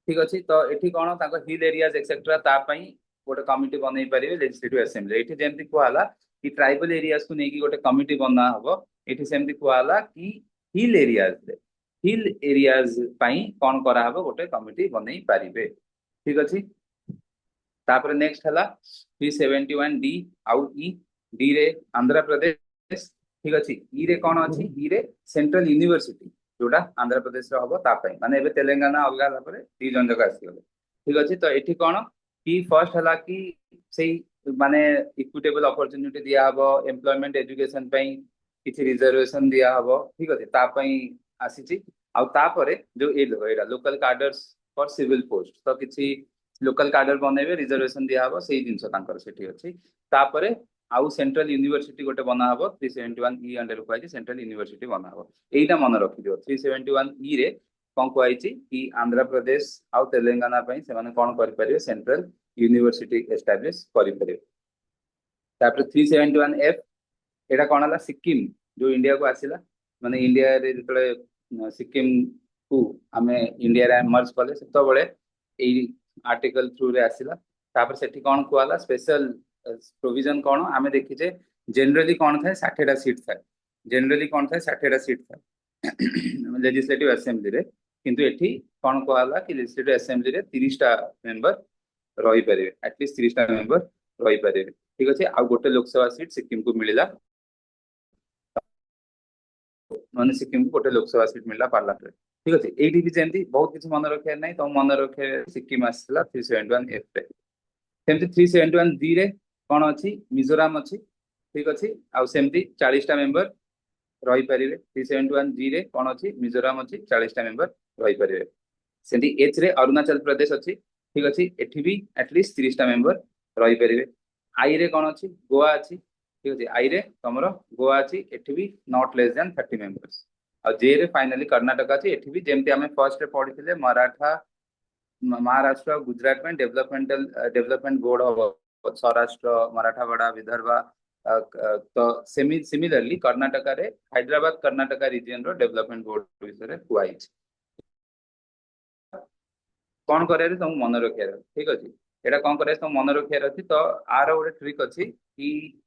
ठीक अछि, तो एठी कोन तांको हिल एरियाज एक्सेट्रा ता पई गोटे कमिटी बनै परिबे लेजिस्लेटिव असेंबली। एठी जेमति कोहाला कि ट्राइबल एरियाज को नेकी गोटे कमिटी बना हबो, एठी सेमति कोहाला कि हिल एरियाज रे, हिल एरियाज पई कोन करा हबो गोटे कमिटी बनै परिबे। ठीक अछि, तापर नेक्स्ट हला 371 डी आउ ई, डी रे आंध्र प्रदेश। ठीक अछि, ई रे कोन अछि, ई रे सेंट्रल यूनिवर्सिटी जोटा आंध्र प्रदेश रे हबो ता पई, माने एबे तेलंगाना अलगा हला परे दी जन जगह आसी गले। ठीक अछि, तो एठी कोन कि फर्स्ट हला कि सेही माने इक्विटेबल अपॉर्चुनिटी दिया हबो एम्प्लॉयमेंट एजुकेशन पई किछि रिजर्वेशन दिया हबो। ठीक अछि, ता पई आसीची आउ तापरे जो एडा local cadres for civil post, तो किछि लोकल कार्डर बनेबे रिजर्वेशन दिया हबो सेही जिंस तांकर सेठी अछि। तापरे आउ सेंट्रल यूनिवर्सिटी गोटे बना हबो 371 ई अंडर को आइछि सेंट्रल यूनिवर्सिटी बना हबो। एटा मन रखि दियो 371 ई रे कोन को आइछि कि आंध्र प्रदेश आउ तेलंगाना पई से माने कोन करि परिबे सेंट्रल यूनिवर्सिटी एस्टैब्लिश करि परिबे। तापर 371 एफ एटा कोन हला सिक्किम जो इंडिया को आसिला, माने इंडिया रे जतले सिक्किम को आमे इंडिया रे मर्ज कले सेतो बळे एई आर्टिकल थ्रू रे आसिला। तापर सेठी कोन कोला स्पेशल प्रोविजन कोन आमे देखि जे जनरली कोन थाए 60 टा सीट थाए, जनरली कोन थाए 60 टा सीट थाए लेजिस्लेटिव असेंबली रे, किंतु एठी कोन कोला कि लेजिस्लेटिव असेंबली रे 30 टा मेंबर रही परिबे, एटलीस्ट 30 टा मेंबर रही परिबे। ठीक अछि, आ गोटे लोकसभा सीट सिक्किम को मिलिला, माने सिक्किम को गोटे लोकसभा सीट मिलला पार्लियामेंट रे। ठीक अछि, एठी भी जेंती बहुत किछ मन रखे नै, तो मन रखे सिक्किम आसला 371 एफ रे। सेमती 371 बी रे कोन अछि मिजोराम अछि। ठीक अछि, आ सेमती 40 टा मेंबर रही परिबे। 371 जी रे कोन अछि मिजोराम अछि 40 टा मेंबर रही परिबे। सेमती एच रे अरुणाचल प्रदेश अछि। ठीक अछि, एठी भी एटलीस्ट 30 टा मेंबर रही परिबे। आई रे कोन अछि गोवा अछि। ठीक अछि, आई रे तमरो गोवा अछि, एठी भी नॉट लेस देन 30 मेंबर्स। आ जे रे फाइनली कर्नाटक अछि, एठी भी जेमती हमें फर्स्ट रे पढिथिले मराठा महाराष्ट्र गुजरात में डेवलपमेंट बोर्ड हो सौराष्ट्र मराठावाड़ा विदर्भ, तो सिमिलरली कर्नाटक रे हैदराबाद कर्नाटक रीजन रो डेवलपमेंट बोर्ड विषय कुआई कौन करे तुम मन रखियार। ठीक अछि, एटा कौन करे तुम मन रखियार अछि, तो आर गोटे ट्रिक अछि कि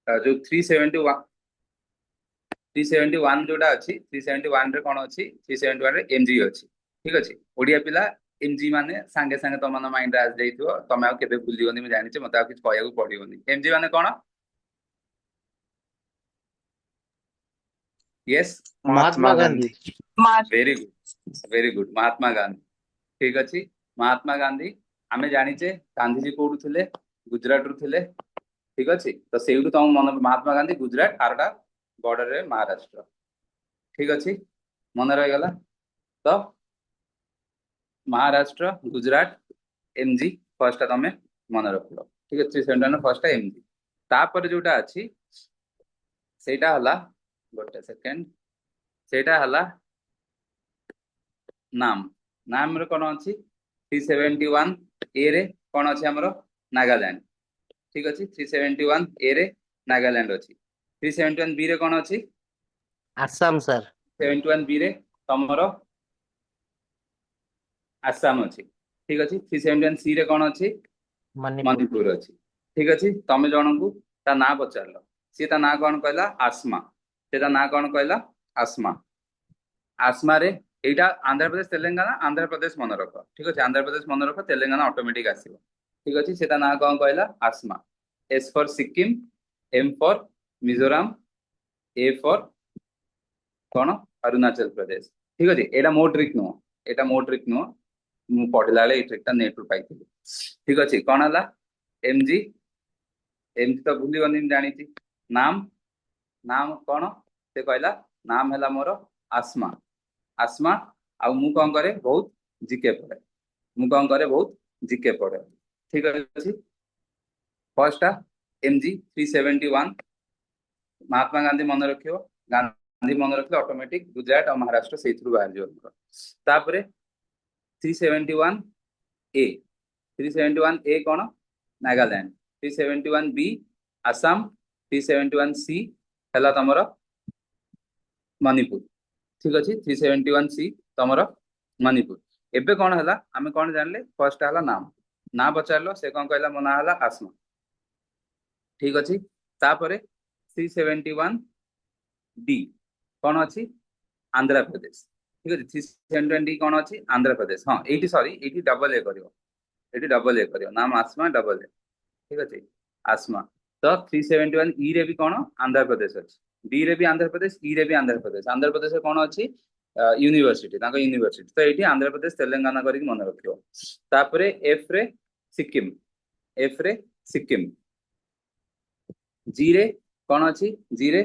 जो 371 जोटा अछि 371 रे कोन अछि 371 रे एमजी अछि। ठीक अछि, ओडिया पिला एमजी माने संगे संगे तम मन माइंड रे आ जाइथिबो, तमे आ केबे भूलियोनी मैं जानि छै, मते आ किछ कहया को पड़ियोनी। एमजी माने कोन? Yes, Mahatma Gandhi. Very good, very good, Mahatma Gandhi. ठीक अछि, महात्मा गांधी आमे जानि छै गांधी जी कोडु थिले गुजरात रु थिले। ठीक अछि, तो सेउडु तम मन महात्मा गांधी गुजरात आरडा बॉर्डर रे महाराष्ट्र। ठीक अछि, मन रहि गला तो महाराष्ट्र गुजरात एमजी फर्स्ट तमे मन रखलो। ठीक अछि, सेंटर फर्स्ट एमजी, तापर जोटा अछि सेटा हला गोटे सेकंड, सेटा हला नाम, नाम रे कोन अछि 371 ए रे कौन अच्छे आमर नागालैंड ठीक अच्छे 371 ए रे नागालैंड अच्छी 371 बी रे कौन अच्छी आसाम सर 71 बी रे तमर आसाम अच्छी ठीक अच्छे 371 सी रे कौन अच्छी मणिपुर मणिपुर अच्छी ठीक अच्छे तमें जन को ता ना पचार सी ता ना कौन कहला आसमा से ता ना कौन कहला आसमा आसमा रे एटा आंध्र प्रदेश तेलंगाना आंध्र प्रदेश मन रख ठीक अच्छे आंध्र प्रदेश मन रख तेलंगाना ऑटोमेटिक आसीबो ठीक अच्छे से ता ना कौन कहला आसमा S for Sikkim M for Mizoram A for कौन अरुणाचल प्रदेश ठीक अच्छे एटा मो ट्रिक नुह एटा मो ट्रिक नुह मु पढ़ला बेले ट्रिकटा नेट रु पाई ठीक अच्छे कौन है एमजी एमजी तो भूली गनी जानी नाम नाम कौन से कहला नाम है मोर आसमा आसमा आउ मु कौन करे बहुत जीके पढ़े मु कौन करे बहुत जीके पढ़े ठीक अच्छे फर्स्ट एमजी 371 महात्मा गांधी मन रखियो गांधी मन रखले ऑटोमेटिक गुजरात और महाराष्ट्र से बाहर जाओ तापरे 371 ए 371 ए कौन नागालैंड 371 बी आसाम 371 सी है तमर मणिपुर ठीक अच्छे 371 सी तमर मणिपुर एबे कौन है आमे कौन जानले फर्स्ट है नाम ना पचार से कौन कहला मो ना है आसमा ठीक अच्छे तापरे 371 डी कौन अच्छी आंध्र प्रदेश ठीक अच्छे 371 डी कौन अच्छी आंध्र प्रदेश हाँ ये सॉरी ये डबल ए करियो नाम आसमा डबल ए ठीक अच्छे आसमा तो 371 ई रे भी कौन आंध्र प्रदेश अच्छी डी रे भी आंध्र प्रदेश ई रे भी आंध्र प्रदेश कौन अच्छी यूनिवर्सिटी यूनिवर्सिटी तो ये आंध्र प्रदेश तेलंगाना करके मन रखियो तापरे एफ रे सिक्किम जी रे कौन अच्छी जी रे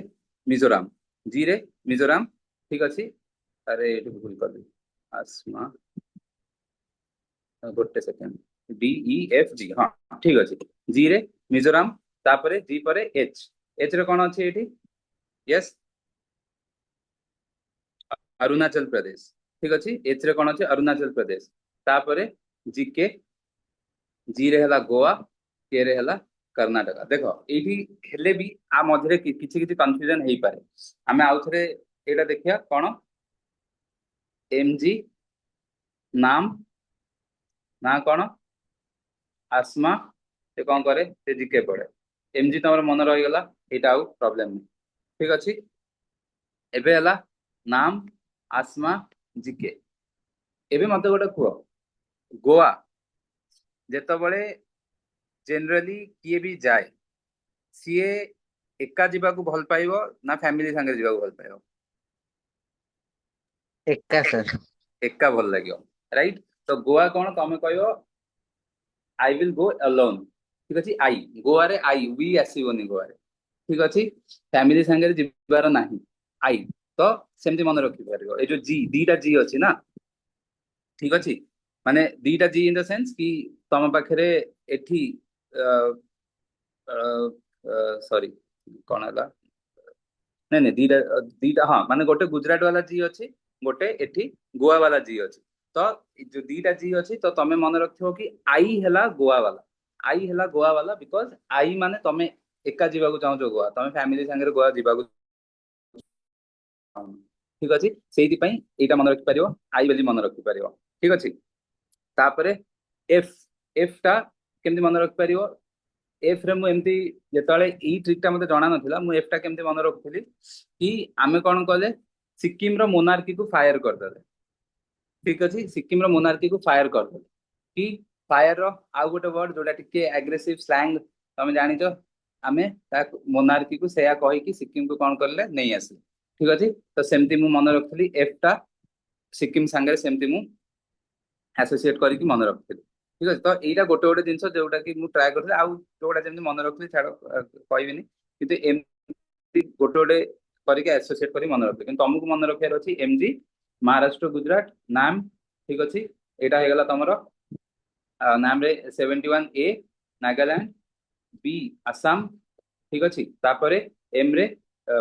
मिजोराम ठीक अच्छे अरे ये भूल कर आसमा गोटे second D E F G हाँ ठीक अच्छे जी रे मिजोराम तापरे जी परे एच रे कौन अच्छे ये यस अरुणाचल प्रदेश ठीक अच्छे एच रे कौन अच्छे अरुणाचल प्रदेश तापरे जी के जी रे हला गोवा के रे हला कर्नाटक देख ये भी आ मध्य किसी कन्फ्यूजन हो पारे आम आउ थे यहाँ देखिया कौन एमजी नाम ना कौन आसमा से कौन करे से जीके पढ़े एमजी तुम मन रहीगला यहाँ आउ प्रॉब्लम नहीं ठीक अच्छे एबे हला नाम आसमा जीके एबे मत गोटे कह गोवा जेतबले जेनराली किए भी जाए सीए एका जीवा को भल पाइबो ना फैमिली संगे जीवा को भल पाइबो एका सर एका भल लगियो राइट तो गोवा कौन तमे कहयो आई विल गो अलोन ठीक अछि आई गोवा रे आई वी आसीबोनी गोवा रे ठीक अछि फैमिली संगे जीवार नाही आई तो सेमती मन रखि पारिबो ए जो जी दीटा जी अछि ना ठीक अछि माने दीटा जी इन द सेंस कि तम पाखरे एठी सॉरी कौन है नहीं नहीं दीटा दीटा हाँ माने गोटे गुजरात वाला जी अच्छी गोटे एठी गोवा वाला जी अच्छी तो जो दीटा जी अच्छी तो तमें मन रखियो कि आई है गोवा वाला बिकॉज आई माने तमें एका जीवा को चाहो गोवा तमें फैमिली संगे गोवा जीवा को ठीक अच्छे से यहाँ मन रखिपार आई बोली मन रखिपार ठीक अच्छे तापरे एफ एफ टा केमती मन रखिपार एफ रे मुझे जिते यही ट्रिकटा मत जना ना मुझे एफ टा केमती मन रखुली कि आमे कौन कले सिक्किम रो मोनार्की को फायर करदे ठीक अच्छे सिक्किम रो मोनार्की को फायर करदे कि फायर रो आउ गोटे वर्ड जोटा टिके एग्रेसिव स्लैंग तुम जानिच आमे मोनार्की को सेया कही सिक्किम को कौन करले नहीं आसे ठीक अच्छे तो सेमती मु मन रखी एफ टा सिक्किम सांगे सेमती मु एसोसिएट करके मन रखी ठीक अच्छे तो यहाँ गोटे गोटे जिन जोटा कि मुझे ट्राए करी आउ जोटा जमी मन रखी छाड़ कहबी कि एमती गोटे गोटे करके एसोसिएट कर मन रखी कि तुमको मन रखार अच्छी एमजी महाराष्ट्र गुजरात नाम ठीक अच्छे यहाँ हो गला तुम नाम रे 71 ए नागालैंड बी आसाम ठीक अच्छे तापरे एम रे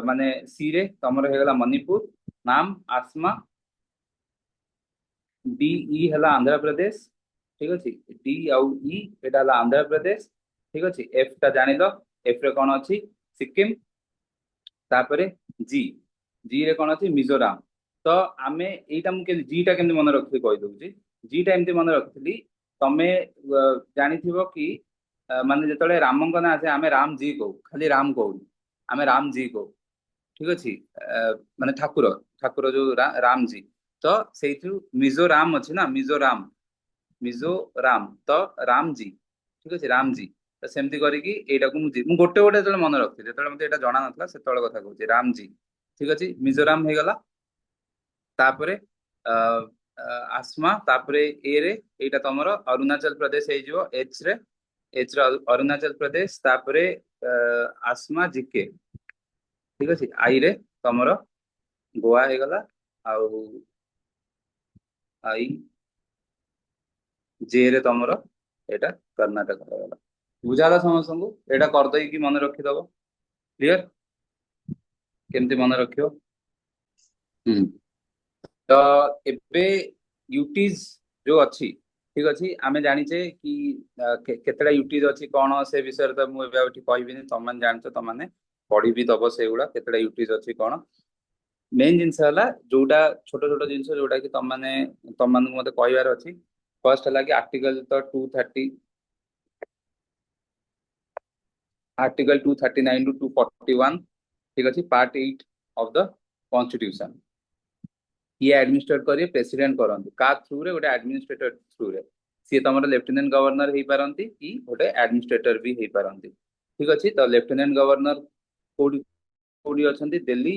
माने सी रे तुम हो गला मणिपुर नाम आसमा डी ई है आंध्र प्रदेश ठीक अच्छे डी आउ ई एटा हला आंध्र प्रदेश ठीक अच्छे एफ टा जानि लो एफ रे कोन अछि सिक्किम तापरे जी जी रे कोन अछि मिजोराम तो आमे एटा मु के जी टा केमति मन रखि कहि दउची जी टा एमति मन रखिली तमे जानिथिबो कि माने जेतले रामंक ना आसे आमे राम जी कहू खाली राम कहू आमे राम जी कहू ठीक अच्छे माने ठाकुर ठाकुर जो राम जी तो सेइथु मिजोराम अछि ना मिजोराम मिजोराम तो राम जी ठीक अच्छे राम जी तो सेमती करिकी एटा को मु गोटे गोटे जेतले मन रखिली जेतले मते एटा जणा नथला सेतले कथा कहूची राम जी ठीक अच्छे मिजोराम हे गला तापरे अ, आसमा तापरे ए रे एटा तमरो अरुणाचल प्रदेश हे जो एच रे अरुणाचल प्रदेश तापरे आसमा जीके ठीक अच्छे आई रे तमरो गोवा हे गला आउ आई जे रे तमरो एटा कर्नाटक हे गला बुझाला समस्त को एटा कर दई कि मन रखि दबो क्लियर केमती मन रखियो हम्म तो एबे यूटीज जो अच्छी ठीक अच्छी आमे जानिचे कि केतेटा यूटीज अच्छी कौन से विषय तो मुझे एबे कहबिनी तुम मैंने जानछ तुम मैंने पढ़ी भी दब से गुड़ा केतेटा यूटीज अच्छी कौन मेन जिनस है जोटा छोट छोट जिनस जोटा कि तुम मान मते कहबार अच्छी फर्स्ट है कि आर्टिकल तो 230 आर्टिकल 239 टू 241 ठीक अच्छे पार्ट 8 ऑफ द कॉन्स्टिट्यूशन ये एडमिनिस्ट्रेट करिए प्रेसिडेंट करंती का थ्रू रे गोटे एडमिनिस्ट्रेटर थ्रू रे सी तमरो लेफ्टिनेंट गवर्नर हे पारंती कि गोटे एडमिनिस्ट्रेटर भी हे पारंती ठीक अछि तो लेफ्टिनेंट गवर्नर कोडी कोडी अछंती दिल्ली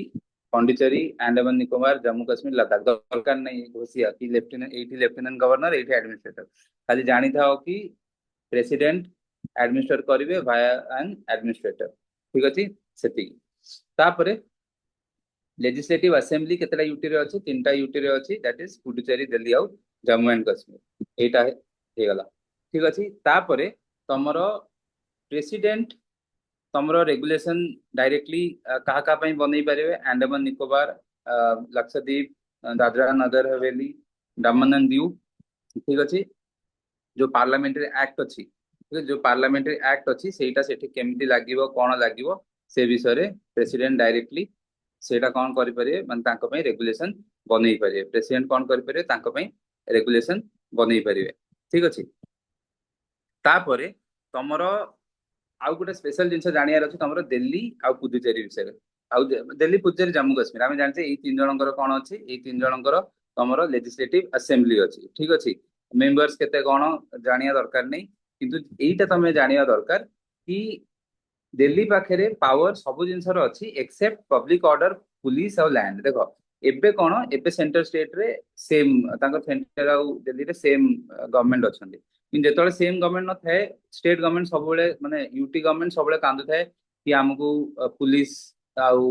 पांडिचेरी अंडमान निकोबार जम्मू कश्मीर लद्दाख दरकार नहीं घोषिया कि लेफ्टिनेंट गवर्नर एठी एडमिनिस्ट्रेटर खाली जानी थाओ कि प्रेसिडेंट एडमिनिस्ट्रेट करिवे वाया एन एडमिनिस्ट्रेटर ठीक अछि सेति तापरे लेजिस्लेटिव असेंबली केतेटा यूटी रे अछि तीनटा यूटी रे अछि दैट इज पुडुचेरी दिल्ली आउ जम्मू एंड कश्मीर एटा हे गला ठीक अछि तापरे तमरो प्रेसिडेंट तमरो रेगुलेशन डायरेक्टली कहा का पई बनै परिवे अंडमान निकोबार लक्षद्वीप दादरा नगर हवेली दमन एंड दीव ठीक अछि जो पार्लियामेंट्री एक्ट अछि ठीक है, जो पार्लियामेंट्री एक्ट अछि सेटा सेठी केमती लागिवो कोन लागिवो से विषय रे प्रेसिडेंट डायरेक्टली सेटा कौन करि परिवे माने तांको पई रेगुलेशन बनै परिवे प्रेसिडेंट कौन करि परिवे तांको पई रेगुलेशन बनै परिवे ठीक अछि तापरे तमरो आउ गोटे स्पेशल जिनस जानियार अछि तमरो दिल्ली आउ पुदुचेरी विषय आउ दिल्ली पुदुचेरी जम्मू कश्मीर आमे जानते एई तीन जनकर कोन अछि एई तीन जनकर तमरो लेजिस्लेटिव असेंबली अछि ठीक अछि मेंबर्स केते कोन जानिया दरकार नै किंतु एईटा तमे जानिया दरकार कि दिल्ली पाखे पावर सब जिनसर अच्छी एक्सेप्ट पब्लिक ऑर्डर पुलिस और लैंड देख एबे कौन एबे सेंटर स्टेट रे सेम सेंटर आउ दिल्ली रे सेम गवर्नमेंट अच्छे कि जो सेम गवर्नमेंट न थाए स्टेट गवर्नमेंट सब माने यूटी गवर्नमेंट सब कांदु थाए कि आमको पुलिस आउ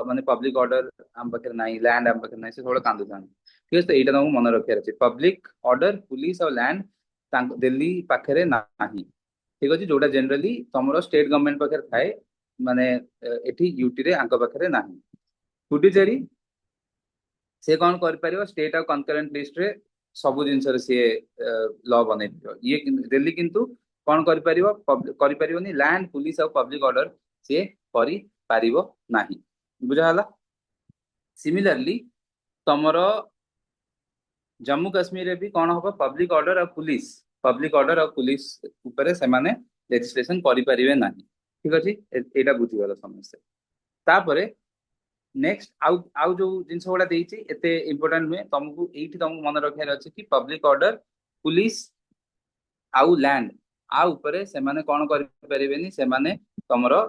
माने पब्लिक ऑर्डर आम पाखे ना लैंड आम पाखे ना से सब कांदु था ठीक है तो यहाँ तुमको मन रखार अच्छे पब्लिक ऑर्डर पुलिस और लैंड दिल्ली पाखे ना ठीक अच्छे जोटा जनरली तुम स्टेट गवर्नमेंट पाखे थाए माने एठी यूटी रे आंक पाखे ना पुडुचेरी से कौन कर स्टेट और कनकरेंट लिस्ट रे सब जिनस सी लॉ बन ये दिल्ली किंतु कौन कर लैंड पुलिस और पब्लिक ऑर्डर सी कर बुझाला सिमिलरली तमरो जम्मू कश्मीर भी कौन हम पब्लिक ऑर्डर और पुलिस उपरे से माने लेजिस्लेशन करें ना ठीक अच्छे यहाँ बुझीगल समस्या तापरे नेक्स्ट आउ आउ जो जिनस गुड़ा देती एते इंपोर्टेंट नुहे तुमको ये तुमको मन रखार अच्छे कि पब्लिक ऑर्डर पुलिस आउ लैंड आ उपरे से माने कौन करें से माने तमरो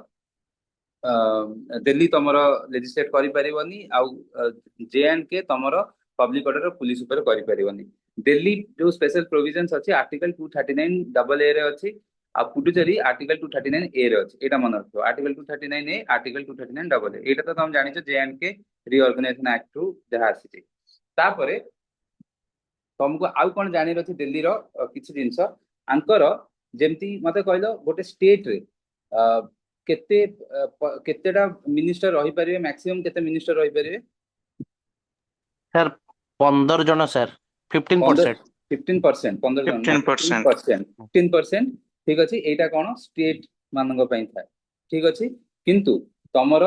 दिल्ली तमरो लेजिस्लेट करी आउ जे एंड के तमरो पब्लिक ऑर्डर और पुलिस ऊपर करी दिल्ली जो स्पेशल प्रोविजंस अच्छी आर्टिकल 239 डबल ए रे अच्छी आ पुडुचेरी आर्टिकल 239 ए रे अच्छी एटा मन रखो article 239 A article 239 double A एटा तो तुम जानिछ जे एंड के रिऑर्गेनाइजेशन एक्ट रु जहा आसी तापरे तुमको आउ कौन जानी रही दिल्ली रो किछि जिंस आंकर जेमती मते कहलो गोटे स्टेट रे केते केतेटा मिनिस्टर रही परिवे मैक्सिमम केते मिनिस्टर रही परिवे सर 15 जन सर 15%। 15%, 15 ଜଣ 15%. 15%, ଠିକ ଅଛି। ଏଇଟା କଣ ଷ୍ଟେଟ ମାନଙ୍କ ପାଇଁ ଥାଏ, ଠିକ ଅଛି। କିନ୍ତୁ ତମର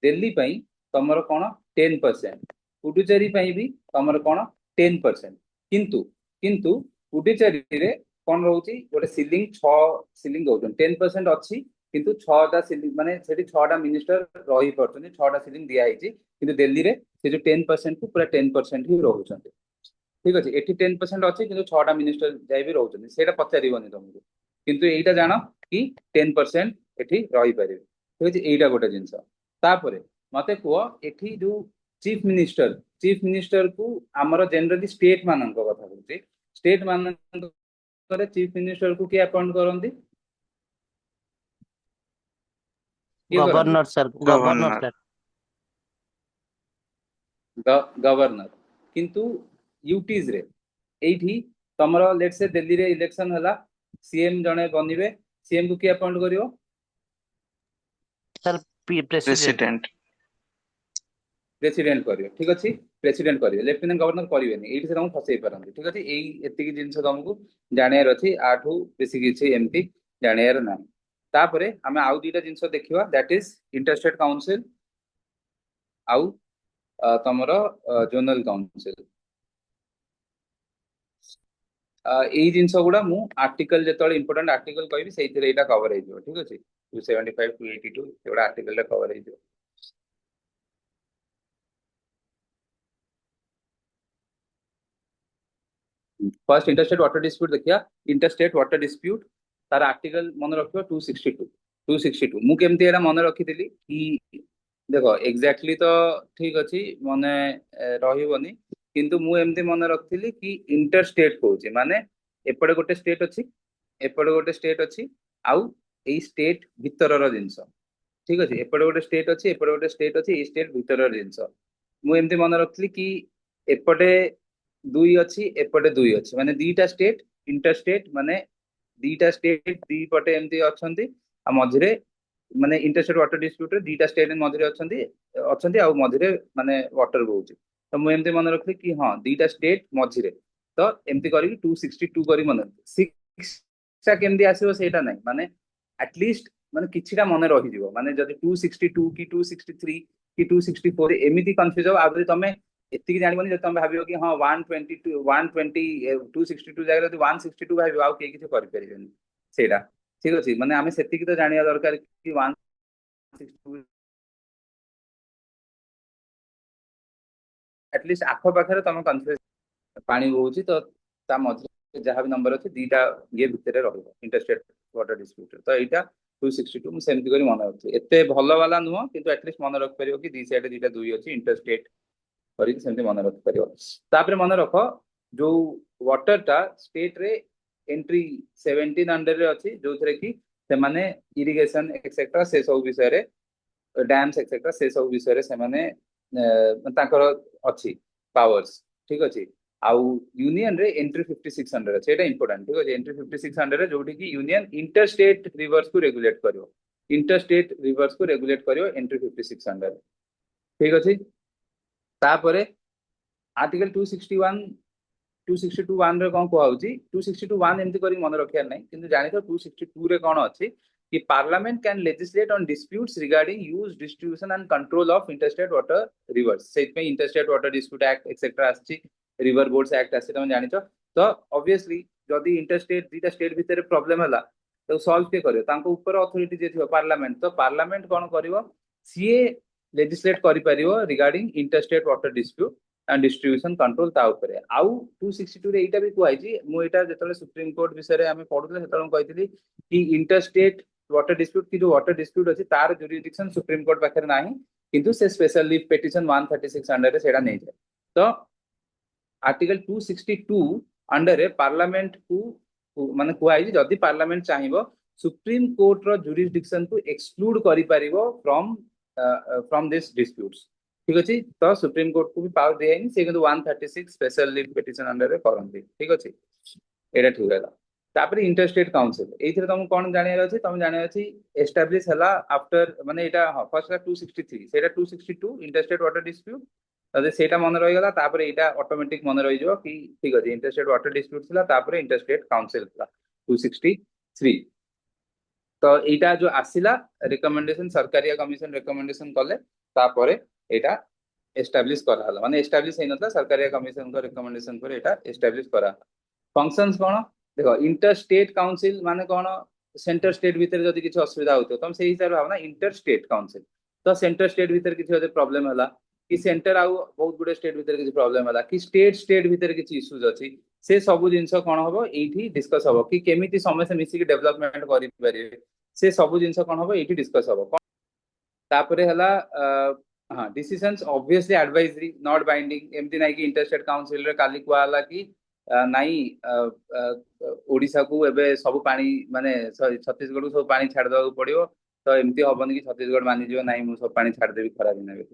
ଦିଲ୍ଲୀ ପାଇଁ ତମର କଣ 10%, ପୁଡୁଚେରୀ ପାଇଁ ବି ତମର କଣ 10%। କିନ୍ତୁ କିନ୍ତୁ ପୁଡୁଚେରୀରେ କଣ ରହୁଛି, ଗୋଟେ ସିଲିଂ 6 ସିଲିଂ ଦଉଛନ୍ତି, 10% ଅଛି କିନ୍ତୁ 6ଟା ସିଲିଂ, ମାନେ ସେଠି 6ଟା ମିନିଷ୍ଟର ରହିପାରୁଛନ୍ତି, 6ଟା ସିଲିଂ ଦିଆହେଇଛି। କିନ୍ତୁ ଦିଲ୍ଲୀରେ ସେ ଯୋଉ 10% କୁ ପୁରା 10% ହିଁ ରହୁଛନ୍ତି, ଠିକ ଅଛି। ଏଠି 10% ଅଛି କିନ୍ତୁ 6ଟା ମିନିଷ୍ଟର ଯାଇ ବି ରହୁଛନ୍ତି, ସେଇଟା ପଚାରିବନି ତମକୁ। କିନ୍ତୁ ଏଇଟା ଜାଣ କି 10% ଏଠି ରହିପାରିବେ, ଠିକ ଅଛି। ଏଇଟା ଗୋଟେ ଜିନିଷ। ତାପରେ ମତେ କୁହ, ଏଠି ଯୋଉ ଚିଫ ମିନିଷ୍ଟର କୁ ଆମର ଜେନେରାଲି ଷ୍ଟେଟ ମାନଙ୍କ କଥା କହୁଛି, ଷ୍ଟେଟ ମାନଙ୍କରେ ଚିଫ ମିନିଷ୍ଟର କୁ କିଏ ଆପଏଣ୍ଟ କରନ୍ତି? କିଏ କରନ୍ତି? Governor sir, governor Governor. Sir. Governor. କିନ୍ତୁ ୟୁଟିଜ ରେ ଏଇଠି ତମର ଲେଟ୍ ସେ ଦିଲ୍ଲୀରେ ଇଲେକ୍ସନ ହେଲା, ସିଏମ ଜଣେ ବନିବେ, ସିଏମ କୁ କିଏ ଆପଏଣ୍ଟ କରିବ? Sir president. President. ପ୍ରେସିଡେଣ୍ଟ କରିବେ, ଠିକ ଅଛି। ପ୍ରେସିଡେଣ୍ଟ କରିବେ, ଲେଫ୍ଟନାଣ୍ଟ ଗଭର୍ଣ୍ଣର କରିବେନି। ଏଇଠି ସେ ତମକୁ ଫସେଇ ପାରନ୍ତି, ଠିକ ଅଛି। ଏତିକି ଜିନିଷ ତମକୁ ଜାଣିବାର ଅଛି, ଆଠୁ ବେଶୀ କିଛି ଏମିତି ଜାଣିବାର ନାହିଁ। ତାପରେ ଆମେ ଆଉ ଦିଟା ଜିନିଷ ଦେଖିବା, ଦ୍ୟାଟ ଇଜ ଇଣ୍ଟରଷ୍ଟେଟ କାଉନସିଲ ଆଉ ତମର ଜୋନାଲ କାଉନସିଲ। ଏଇ ଜିନିଷ ଗୁଡା ମୁଁ ଆର୍ଟିକଲ ଯେତେବେଳେ ଇମ୍ପୋର୍ଟାଣ୍ଟ ଆର୍ଟିକଲ କହିବି ସେଇଥିରେ ଏଇଟା କଭର ହେଇଯିବ, ଠିକ ଅଛି। 275 to 82 ଏଗୁଡା ଆର୍ଟିକଲରେ କଭର ହେଇଯିବ। फर्स्ट इंटरस्टेट वाटर डिस्प्यूट देखिया। इंटरस्टेट वाटर डिस्प्यूट तार आर्टिकल मन रखियो 262 मु केमती एरा मन रखिथिली कि देखो एग्जैक्टली तो ठीक अछि मने रहिबनी, किंतु मु एमती मन रखिथिली कि इंटरस्टेट कहूची माने एपटे गोटे स्टेट अछि, एपटे गोटे स्टेट अछि, आउ एई स्टेट भितरर जिंस, ठीक अछि। एपटे गोटे स्टेट अछि, एपटे गोटे स्टेट अछि, एई स्टेट भितरर जिंस मु एमती मन रखिथिली कि एपटे दुई अच्छी एपटे दुई अच्छी, माने दीटा स्टेट इंटरस्टेट, माने दीटा स्टेट दी पटे एमती अछंती आ मझिरे माने इंटरस्टेट वाटर डिस्प्यूट रे दीटा स्टेट मझिरे अछंती अछंती आ मझिरे माने वाटर बोउची। तो मु एमती मन रखली कि हां दीटा स्टेट मझिरे, तो एमती करी 262 करी मन 6 टा केमती आसीबो सेटा नै, माने एटलीस्ट माने किछिटा मन रहि जिवो। माने जदि 262 कि 263 कि 264 एमिति कंफ्यूज हो आबरी तमे एतिकी जानिबनी। जदि तमे भाबियो कि हां 122 120 262 जागा जदि 162 भाबियो आउ के किछ करि परिबेनी सेटा, ठीक अछि। माने आमे सेतिकी तो जानिया दरकार कि 162 एटलीस्ट आखो पाखरे तमे कंफ्यूज पानी बोउची, तो ता मझे जहाँ भी नंबर अच्छे दीटा ये भितर रहिबो इंटरस्टेट वाटर डिस्प्यूट। तो एटा 262 मु सेमती करी मन रखछि। एते भलो वाला नुह किंतु एटलीस्ट मन रख परिबो कि दी साइड दीटा दुई अछि इंटरस्टेट करी सेमती मन रख परिबो। तापरे मन रख जो वाटर टा स्टेट रे एंट्री 17 अंडर रे अछि, जो थरे कि से माने इरिगेशन एक्सेट्रा से सब विषय रे डैम्स एक्सेट्रा से सब विषय रे से माने ताकर अछि पावर्स, ठीक अछि। आउ यूनियन रे एंट्री 56 अंडर अछि, एटा इंपोर्टेंट, ठीक अछि। एंट्री 56 अंडर रे जोठी कि यूनियन इंटरस्टेट रिवर्स को रेगुलेट करियो, इंटरस्टेट रिवर्स को रेगुलेट करियो एंट्री 56 अंडर, ठीक अछि। तापरे आर्टिकल 261 262 1 रे कोन कहउची, 262 1 एमती करी मन रखियार नै, किंतु जानि तो 262 रे कोन अछि कि parliament can legislate on disputes regarding use distribution and control of interstate water rivers. सेट पे interstate water dispute act etcetera आछि, रिवर बोर्ड्स एक्ट आछि, तमे जानि तो ऑब्वियसली जदि इंटरस्टेट दीटा स्टेट भितर प्रॉब्लम हला तो सॉल्व के करियो, तांको ऊपर अथॉरिटी जे थियो पार्लियामेंट, तो पार्लियामेंट कोन करिवो सीए लेजिस्लेट करि परिवो regarding interstate water dispute and distribution control ता ऊपर। आउ 262 रे एटा भी कुआइछि, मु एटा जेतले सुप्रीम कोर्ट विषय रे आमे पढुले सेतले कहितली कि इंटरस्टेट वाटर डिस्प्यूट की जो वाटर डिस्प्यूट अछि तार जुरिडिक्शन सुप्रीम कोर्ट पाखरे नाही, किंतु से स्पेशल लीव पिटिशन 136 अंडर रे सेटा नै जाय। तो आर्टिकल 262 अंडर रे पार्लियामेंट को माने कुआइछि जदि पार्लियामेंट चाहिबो सुप्रीम कोर्ट रो जुरिडिक्शन को एक्सक्लूड करि परिबो फ्रॉम दिस डिस्प्यूट्स, ठीक अछि। तो सुप्रीम कोर्ट को भी पावर दिएनी, से किंतु 136 स्पेशल लीव पिटिशन अंडर रे करंती, ठीक अछि। एटा ठीक हैला। तापर इंटरस्टेट काउंसिल एथिरे तुम कोन जानियार अछि, तुम जानियार अछि एस्टैब्लिश हला आफ्टर माने एटा फर्स्ट 263 सेटा 262 इंटरस्टेट वाटर डिस्प्यूट, ଯଦି ସେଇଟା ମନେ ରହିଗଲା ତାପରେ ଏଇଟା ଅଟୋମେଟିକ ମନେ ରହିଯିବ କି ଠିକ ଅଛି ଇଣ୍ଟରଷ୍ଟେଟ ୱାଟର ଡିସ୍ଟ୍ରିବ୍ୟୁଟ ଥିଲା ତାପରେ ଇଣ୍ଟରଷ୍ଟେଟ କାଉନସିଲ ଥିଲା 263। ତ ଏଇଟା ଯୋଉ ଆସିଲା ରିକमेंडेशन ସରକାରିଆ କମିଶନ ରିକमेंडेशन କଲେ ତାପରେ ଏଇଟା ଏଷ୍ଟାବ୍ଲିଶ କରାହେଲା ମାନେ ଏଷ୍ଟାବ୍ଲିଶ ହେଇନଥିଲା ସରକାରିଆ କମିଶନଙ୍କ ରିକमेंडेशन ପରେ ଏଇଟା ଏଷ୍ଟାବ୍ଲିଶ କରାହେଲା। ଫଙ୍କସନ୍ସ କଣ ଦେଖ ଇଣ୍ଟର ଷ୍ଟେଟ କାଉନସିଲ ମାନେ କଣ ସେଣ୍ଟର ଷ୍ଟେଟ ଭିତରେ ଯଦି କିଛି ଅସୁବିଧା ହଉଥିବ ତମେ ସେଇ ହିସାବରେ ଭାବ ନା ଇଣ୍ଟର ଷ୍ଟେଟ କାଉନସିଲ ତ ସେଣ୍ଟର ଷ୍ଟେଟ ଭିତରେ କିଛି ଯଦି ପ୍ରୋବ୍ଲେମ ହେଲା କି ସେଣ୍ଟର ଆଉ ବହୁତ ଗୁଡେ ଷ୍ଟେଟ ଭିତରେ କିଛି ପ୍ରୋବ୍ଲେମ ହେଲା କି ଷ୍ଟେଟ ଷ୍ଟେଟ ଭିତରେ କିଛି ଇସ୍ୟୁଜ ଅଛି ସେ ସବୁ ଜିନିଷ କଣ ହବ ଏଇଠି ଡିସ୍କସ ହବ କି କେମିତି ସମସ୍ତେ ମିଶିକି ଡେଭଲପମେଣ୍ଟ କରିପାରିବେ ସେ ସବୁ ଜିନିଷ କଣ ହବ ଏଇଠି ଡିସ୍କସ ହବ। ତାପରେ ହେଲା ହଁ decisions obviously advisory not binding एमती नाही कि इंटरस्टेट काउंसिल रे काली कुआ हला कि नाही ओडिसा को एबे सब पानी माने छत्तीसगढ़ को सब पानी छाड़ देବାକୁ पड़ियो तो एमती हबन कि छत्तीसगढ़ मानि जियो नाही मु सब पानी छाड़ देबी खरा दिन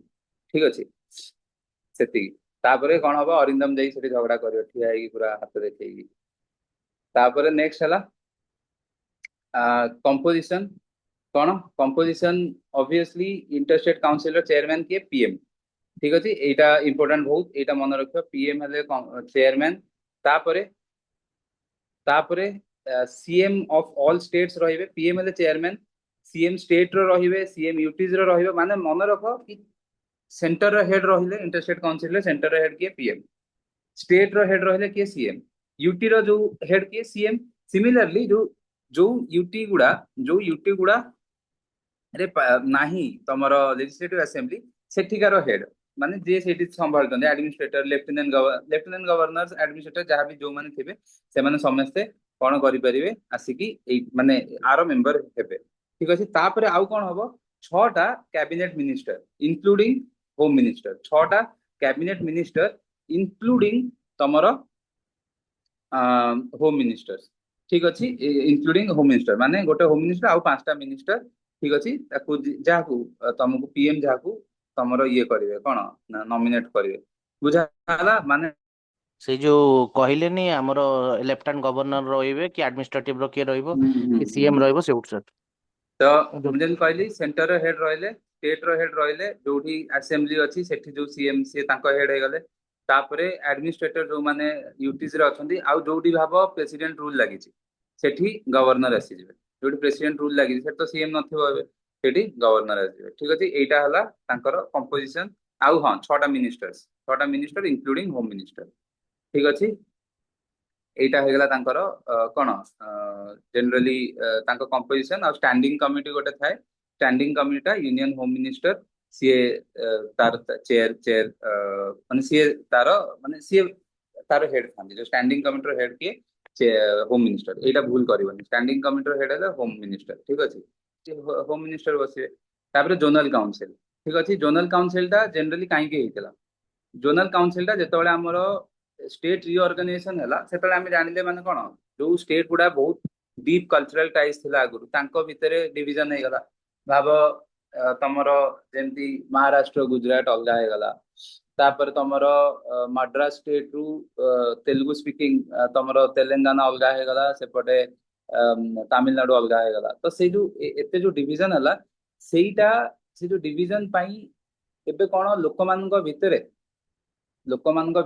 ठीक अछि सेति तापरे कोन हबो अरिंदम जाई सेठी झगड़ा करियो ठिया हेगी पूरा हाथ देखैगी। तापरे नेक्स्ट हला कंपोजिशन कौन composition obviously interstate council chairman किए पीएम ठीक अच्छे यहाँ इंपोर्टेंट बहुत यहाँ मन रख पीएम हेले चेयरमैन तापरे तापरे सीएम ऑफ ऑल स्टेट्स रहिबे पीएम हेले चेयरमैन सीएम स्टेट रो रहिबे सीएम यूटीज रो रहिबे माने मन रख कि सेंटर रो हेड रहिले इंटरस्टेट काउंसिल सेंटर रो हेड किए पीएम स्टेट रो हेड रहिले किए सीएम यूटी रो जो हेड किए सीएम सिमिलरली जो जो यूटी गुड़ा रे नाही तमरो लेजिस्लेटिव असेंबली सेठिकार हेड माने जे सेठी संभाळतन एडमिनिस्ट्रेटर लेफ्टिनेंट गवर्नर्स एडमिनिस्ट्रेटर जहाँ भी जो माने थिबे से माने समस्ते कोन करि परिबे आसिकी एई माने आरो मेंबर हेबे ठीक अछि। तापरे आउ कोन हबो 6टा cabinet minister including home minister 6टा कैबिनेट मिनिस्टर इंक्लूडिंग तमरो होम मिनिस्टर्स ठीक अच्छी इंक्लूडिंग होम मिनिस्टर माने गोटे होम मिनिस्टर आउ 5टा मिनिस्टर ठीक अच्छी जहाँ तुमको पीएम जहाँ तुम ये करेंगे कौन नॉमिनेट करेंगे बुझा माने से जो कहलेनी हमर लेफ्टिनेंट गवर्नर रहिबे कि एडमिनिस्ट्रेटिव रो के रहइबो कि सीएम रहइबो से उठ सर तो मुझे कहली सेंटर रो हेड रहिले स्टेट रो हेड रहिले जोठी असेंबली अछि सेठी जो सीएम से तांको हेड हे गले तापरे एडमिनिस्ट्रेटर जो माने यूटीज रे अछंती आउ जोठी भाबो प्रेसिडेंट रूल लागि छि सेठी गवर्नर आसी जिवे जोठी प्रेसिडेंट रूल लागि सेठ तो सीएम नथिबो एबे सेठी गवर्नर आसी जिवे ठीक अछि एटा हला तांकर कंपोजिशन आउ हां 6टा मिनिस्टर इंक्लूडिंग होम मिनिस्टर ठीक अछि एटा हे गला तांकर कोन जनरली तांको कंपोजिशन और स्टैंडिंग कमिटी गोटे थाए स्टैंडिंग कमिटीटा यूनियन होम मिनिस्टर सीए तार चेयर माने सीए तार माने सीए तार हेड थांती जो स्टैंडिंग कमिटी रो हेड किए होम मिनिस्टर एटा भूल करबनी स्टैंडिंग कमिटी रो हेड है होम मिनिस्टर ठीक अछि होम मिनिस्टर बसिए तापर जोनल काउंसिल ठीक अछि जोनल काउंसिलटा जनरली काहे के हेतला जोनल काउंसिलटा जेतबेले हमर स्टेट रिऑर्गेनाइजेशन हैला सेतबेले हम जानिले माने कोन जो स्टेट गुडा बहुत डीप कल्चरल टाइज थिला आगुरु तांको भितरे डिवीजन हे गला भाव तमर जेमती महाराष्ट्र गुजरात अलगा हे गला तापर तमर मद्रास स्टेट रु तेलुगु स्पीकिंग तमर तेलंगाना अलगा हे गला सेपटे तमिलनाडु अलगा हे गला तो से जो एते जो डिवीजन हैला सेईटा से जो डिवीजन पाई एबे कोन लोकमानक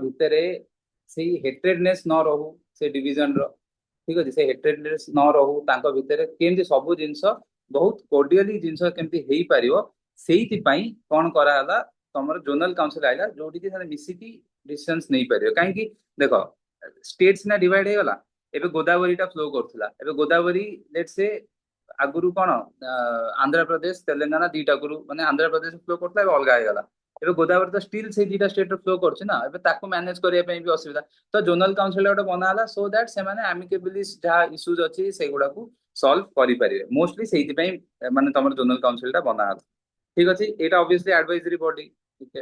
भितरे से हेट्रेडनेस न रहू से डिवीजन रो ठीक अछि से हेट्रेडनेस न रहू तांको भितरे केमति सब जिंस बहुत कोर्डियली जिंस केमति हेई परिवो सेईति पई कोन करा हला तमर जोनल काउंसिल आइला जोठी कि मिसिकी डिसीजंस नै परियो काहे कि देखो स्टेट्स ना डिवाइड हे गला एबे गोदावरीटा फ्लो करथुला एबे गोदावरी लेट्स से आगुरु कोन आंध्र प्रदेश तेलंगाना दीटा गुरु माने आंध्र प्रदेश फ्लो करथला एबे अलगा हे गला एबे गोदावरी तो स्टिल से दीटा स्टेट फ्लो करछि ना एबे ताको मैनेज करिया पई भी असुविधा तो जोनल काउंसिल गोटे बना हला सो दैट से माने एमिकेबली जहा इश्यूज अछि से गुडा को सॉल्व करि परिबे मोस्टली सेहि पई माने तमर जोनल काउंसिल टा बना हला ठीक अछि एटा ऑब्वियसली एडवाइजरी बॉडी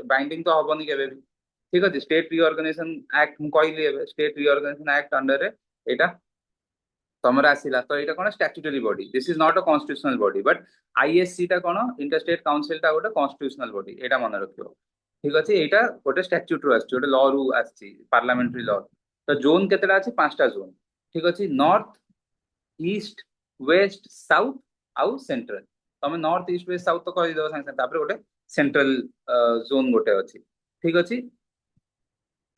बाइंडिंग तो हबनी केबे भी ठीक अछि स्टेट रिऑर्गेनाइजेशन एक्ट मु कहली एबे स्टेट रिऑर्गेनाइजेशन एक्ट अंडर रे एटा तमरा आसिला तो एटा कोन statutory body this is not a constitutional body but ISC टा कोन इंटरस्टेट काउंसिल टा गोटे कॉन्स्टिट्यूशनल बॉडी एटा मन रखियो ठीक अछि एटा गोटे स्टैट्यूट रु आछि गोटे लॉ रु आछि पार्लियामेंट्री लॉ तो जोन केतेटा अछि 5टा जोन ठीक अछि नॉर्थ ईस्ट वेस्ट साउथ आउ सेंट्रल तमे नॉर्थ ईस्ट वेस्ट साउथ तो कहि दो संगे तापर गोटे सेंट्रल जोन गोटे अछि ठीक अछि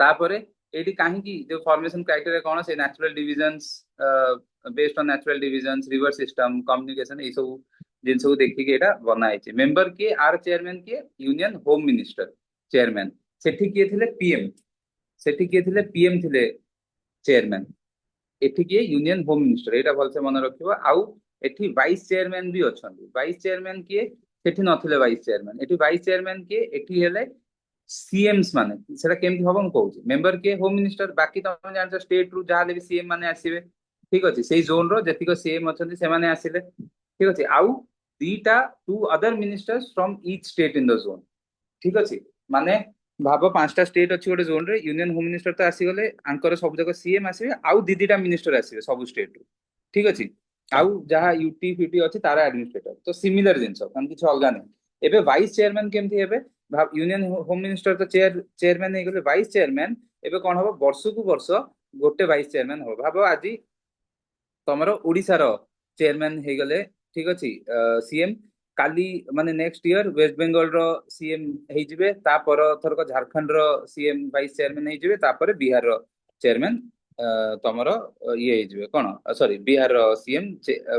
तापरे एटी काहेकि जो फॉर्मेशन क्राइटेरिया कौन से natural divisions based on natural divisions river system communication ए सब जिन सब देखिके एटा बना है मेंबर किए आर चेयरमैन किए यूनियन होम मिनिस्टर चेयरमैन सेठी किए थिले पीएम सेठी किए थिले पीएम थिले चेयरमैन एठी किए यूनियन होम मिनिस्टर एटा भलसे मन रखिबो आउ एठी वाइस चेयरमैन भी अछंती वाइस चेयरमैन किए सेठी नथिले वाइस चेयरमैन एठी वाइस चेयरमैन किए एठी हेले सीएम्स माने सेटा केमति हबो म कहूची मेंबर के होम मिनिस्टर बाकी तमे जानछ स्टेट रु जहाले भी सीएम माने आसीबे ठीक अछि सेही जोन रो जतिको सीएम अछंती से माने आसीले ठीक अछि आउ दीटा two other ministers from each state in the zone ठीक अछि माने भाब पांचटा स्टेट अछि गोटे जोन रे यूनियन होम मिनिस्टर तो आसी गले आंकर सब जगह सीएम आसीबे आउ दीदीटा मिनिस्टर आसीबे सब स्टेट रु ठीक अछि आउ जहा यूटी फिटी अछि तारा एडमिनिस्ट्रेटर तो सिमिलर जिंस कान किछ अलगा नै एबे वाइस चेयरमैन केमथि हेबे भाव यूनियन होम मिनिस्टर तो चेयरमैन हे गले वाइस चेयरमैन एबे कोन हबो वर्ष को वर्ष गोटे वाइस चेयरमैन हो भाव आज तमरो ओडिसा रो चेयरमैन हे गले ठीक अछि सीएम काली माने नेक्स्ट ईयर वेस्ट बंगाल रो सीएम हे जिवे ता पर थरक झारखंड रो सीएम वाइस चेयरमैन हे जिवे ता पर बिहार रो चेयरमैन तमरो ये हे जिवे कोन सॉरी बिहार रो सीएम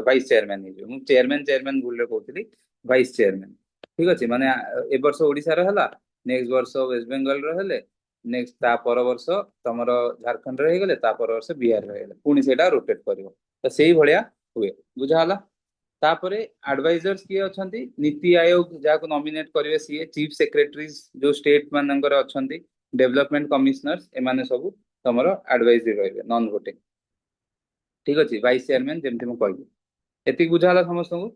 वाइस चेयरमैन हे जिवे मु चेयरमैन चेयरमैन भूल रे कहउतली वाइस चेयरमैन ठीक अछि माने ए वर्ष ओडिसा रो हला नेक्स्ट वर्ष वेस्ट बंगाल रो हेले नेक्स्ट ता पर वर्ष तमरो झारखंड रो हे गेले ता पर वर्ष बिहार रो हेले पुनी सेटा रोटेट करिवो तो सेही भलिया हुए बुझा हला तापरे एडवाइजर्स किए अछंती नीति आयोग जाको नॉमिनेट करिवे सीए चीफ सेक्रेटरीज जो स्टेट मानकर अछंती डेवलपमेंट कमिश्नर्स एमाने सब तमरो एडवाइजरी रहबे नॉन वोटिंग ठीक अछि वाइस चेयरमैन जेमति म कहबी एति बुझा हला समस्त को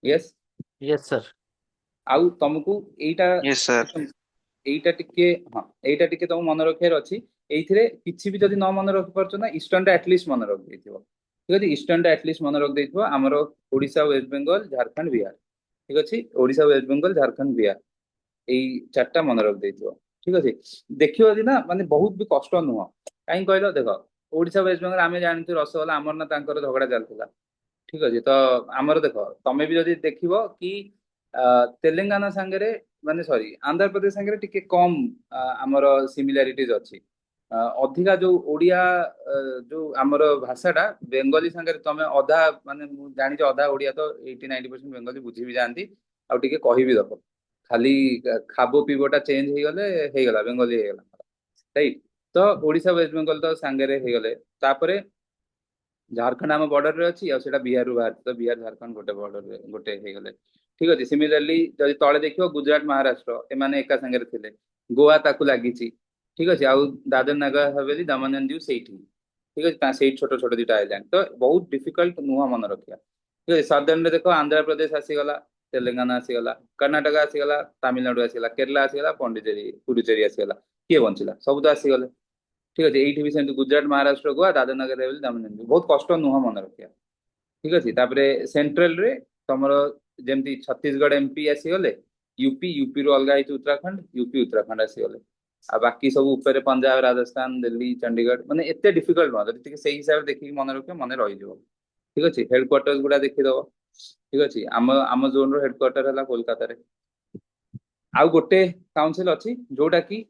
यस यस सर आउ तुमको एटा Yes, sir. एटा टिके हां एटा टिके तुम मन रखियार अछि एइथिरे किछि भी जदि न मन रखि परछो ना ईस्टर्न टा एटलीस्ट मन रख देथिबो ठीक अछि ईस्टर्न टा एटलीस्ट मन रख देथिबो हमरो ओडिसा वेस्ट बंगाल झारखंड बिहार ठीक अछि ओडिसा वेस्ट बंगाल झारखंड बिहार एई चारटा मन रख देथिबो ठीक अछि देखियो जदि ना माने बहुत भी कष्ट नुह काई कहलो देखो ओडिसा वेस्ट बंगाल आमे जानथि रसगोल्ला हमर ना तांकर झगड़ा चलथिला ठीक अछि तो हमर देखो तमे भी जदि देखिबो कि तेलंगाना संगे माने सॉरी आंध्र प्रदेश संगे टिके कम हमर सिमिलारिटीज अछि अधिका जो ओडिया जो हमर भाषाटा बेंगली संगे तमे अधा माने मु जानि जे अधा ओडिया तो 80-90% बेंगली बुझी भी जानती आ टिके कहि भी दब खाली खाबो पीबोटा चेंज हे गला बेंगली हे गला राइट तो ओडिसा वेस्ट बंगाल तो संगे हे गले तापरे झारखंड आम बॉर्डर रे अछि आ सेटा बिहार रु बाहर तो बिहार झारखंड गोटे बॉर्डर रे गोटे हे गले ठीक अछि सिमिलरली जदि तळे देखियो गुजरात महाराष्ट्र एमाने एका संगे थिले गोवा ताकु लागिछि ठीक अछि आउ दादर नागर हवेली दमन एंड दीव सेठी ठीक अछि ता सेठी छोट छोट दिटा आइलैंड तो बहुत डिफिकल्ट नुहा मन रखिया ठीक अछि सदर्न रे देखो आंध्र प्रदेश आसी गला तेलंगाना आसी गला कर्नाटक आसी गला तमिलनाडु आसी गला केरला आसी गला पौंडीचेरी पुडुचेरी आसी गला के बंचिला सब तो आसी गले ठीक अछि एठी भी सेमति गुजरात महाराष्ट्र गोवा दादर नगर हवेली दमन एंड दीव बहुत कष्ट नुहा मन रखिया ठीक अछि तापरे सेंट्रल रे तमरो जेमति छत्तीसगढ़ एमपी आसी गले यूपी रो अलगा है उत्तराखंड यूपी उत्तराखंड आसी गले आ बाकी सब ऊपर पंजाब राजस्थान दिल्ली चंडीगढ़ माने एते डिफिकल्ट न जति सेही हिसाब देखि मन रखियो मन रहि जइबो ठीक अछि हेडक्वार्टर्स गुडा देखि दबो ठीक अछि आम जोन रो हेडक्वार्टर हला कोलकाता रे आउ गोटे काउंसिल अछि जोटा कि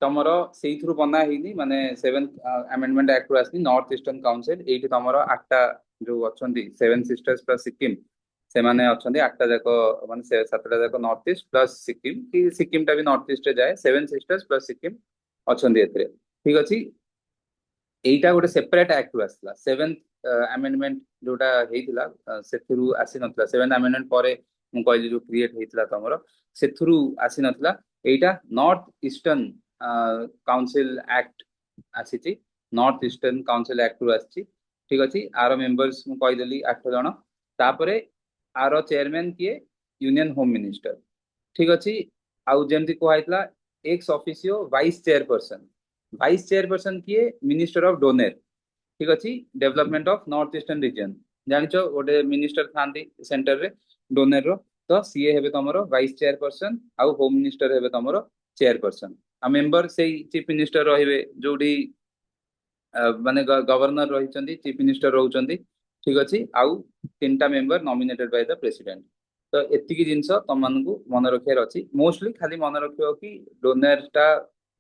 तमरो सेइथरु बना हिनी माने 7th अमेंडमेंट एक्ट रु आसी नॉर्थ ईस्टर्न काउंसिल एठी तमरो आठटा जो अछंती सेवन सिस्टर्स प्लस सिक्किम से माने अछंती आठटा जाको माने सातटा जाको नॉर्थ ईस्ट प्लस सिक्किम कि सिक्किम टा भी नॉर्थ ईस्ट रे जाए सेवन सिस्टर्स प्लस सिक्किम अछंती एथरे ठीक अछि एइटा गोटे सेपरेट एक्ट रु आसला 7th अमेंडमेंट जोटा हेइतिला सेथरु आसी नतला 7th अमेंडमेंट परे मु कहली जो क्रिएट हेइतिला तमरो सेथरु आसी नतला एइटा नॉर्थ ईस्टर्न काउंसिल एक्ट आसीची नॉर्थ ईस्टर्न काउंसिल एक्ट रु आसी ठीक अछि आरो मेंबर्स मु कहि देली 8 जण तापरे आरो चेयरमैन किए यूनियन होम मिनिस्टर ठीक अछि आउ जेमति कोहाइतला एक्स ऑफिसियो वाइस चेयरपर्सन किए मिनिस्टर ऑफ डोनेर ठीक अछि development of north eastern region जानिचो गोटे मिनिस्टर थांती सेंटर रे डोनेर रो तो सीए हेबे तमरो वाइस चेयरपर्सन आउ होम मिनिस्टर हेबे तमरो चेयरपर्सन आ मेंबर से चीफ मिनिस्टर रहिबे जोडी माने गवर्नर रहिचंदी चीफ मिनिस्टर रहउचंदी ठीक अछि आउ तीनटा member nominated by the president तो एतिकी जिनस तुम मानकु मन रखियार अछि मोस्टली खाली मन रखियो कि डोनर टा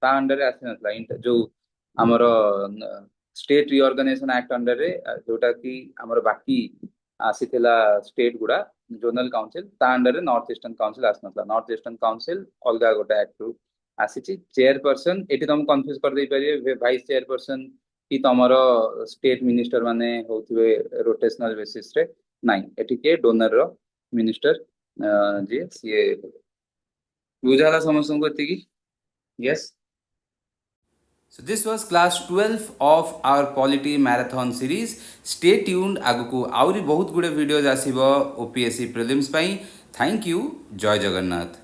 ता अंडर रे आसी नथला जो हमर स्टेट रिऑर्गेनाइजेशन एक्ट अंडर रे जोटा कि हमर बाकी आसीथिला स्टेट गुडा जोनल काउंसिल ता अंडर रे नॉर्थ ईस्टर्न काउंसिल आसनथला नॉर्थ ईस्टर्न काउंसिल अलगा गोटे एक्ट रु आसीची चेयरपर्सन एटी तुम कंफ्यूज कर दे परिए वाइस चेयरपर्सन कि तमरो स्टेट मिनिस्टर माने होथिबे रोटेशनल बेसिस रे नाही एटी के डोनर रो मिनिस्टर जे सीए बुझाला समस्त को एतिकी yes. So this was class 12 of our polity marathon series. Stay tuned आगुकू आउरी बहुत गुड़े वीडियोज आसीबो ओपीएससी प्रिलिम्स पाई. Thank you. जय जगन्नाथ.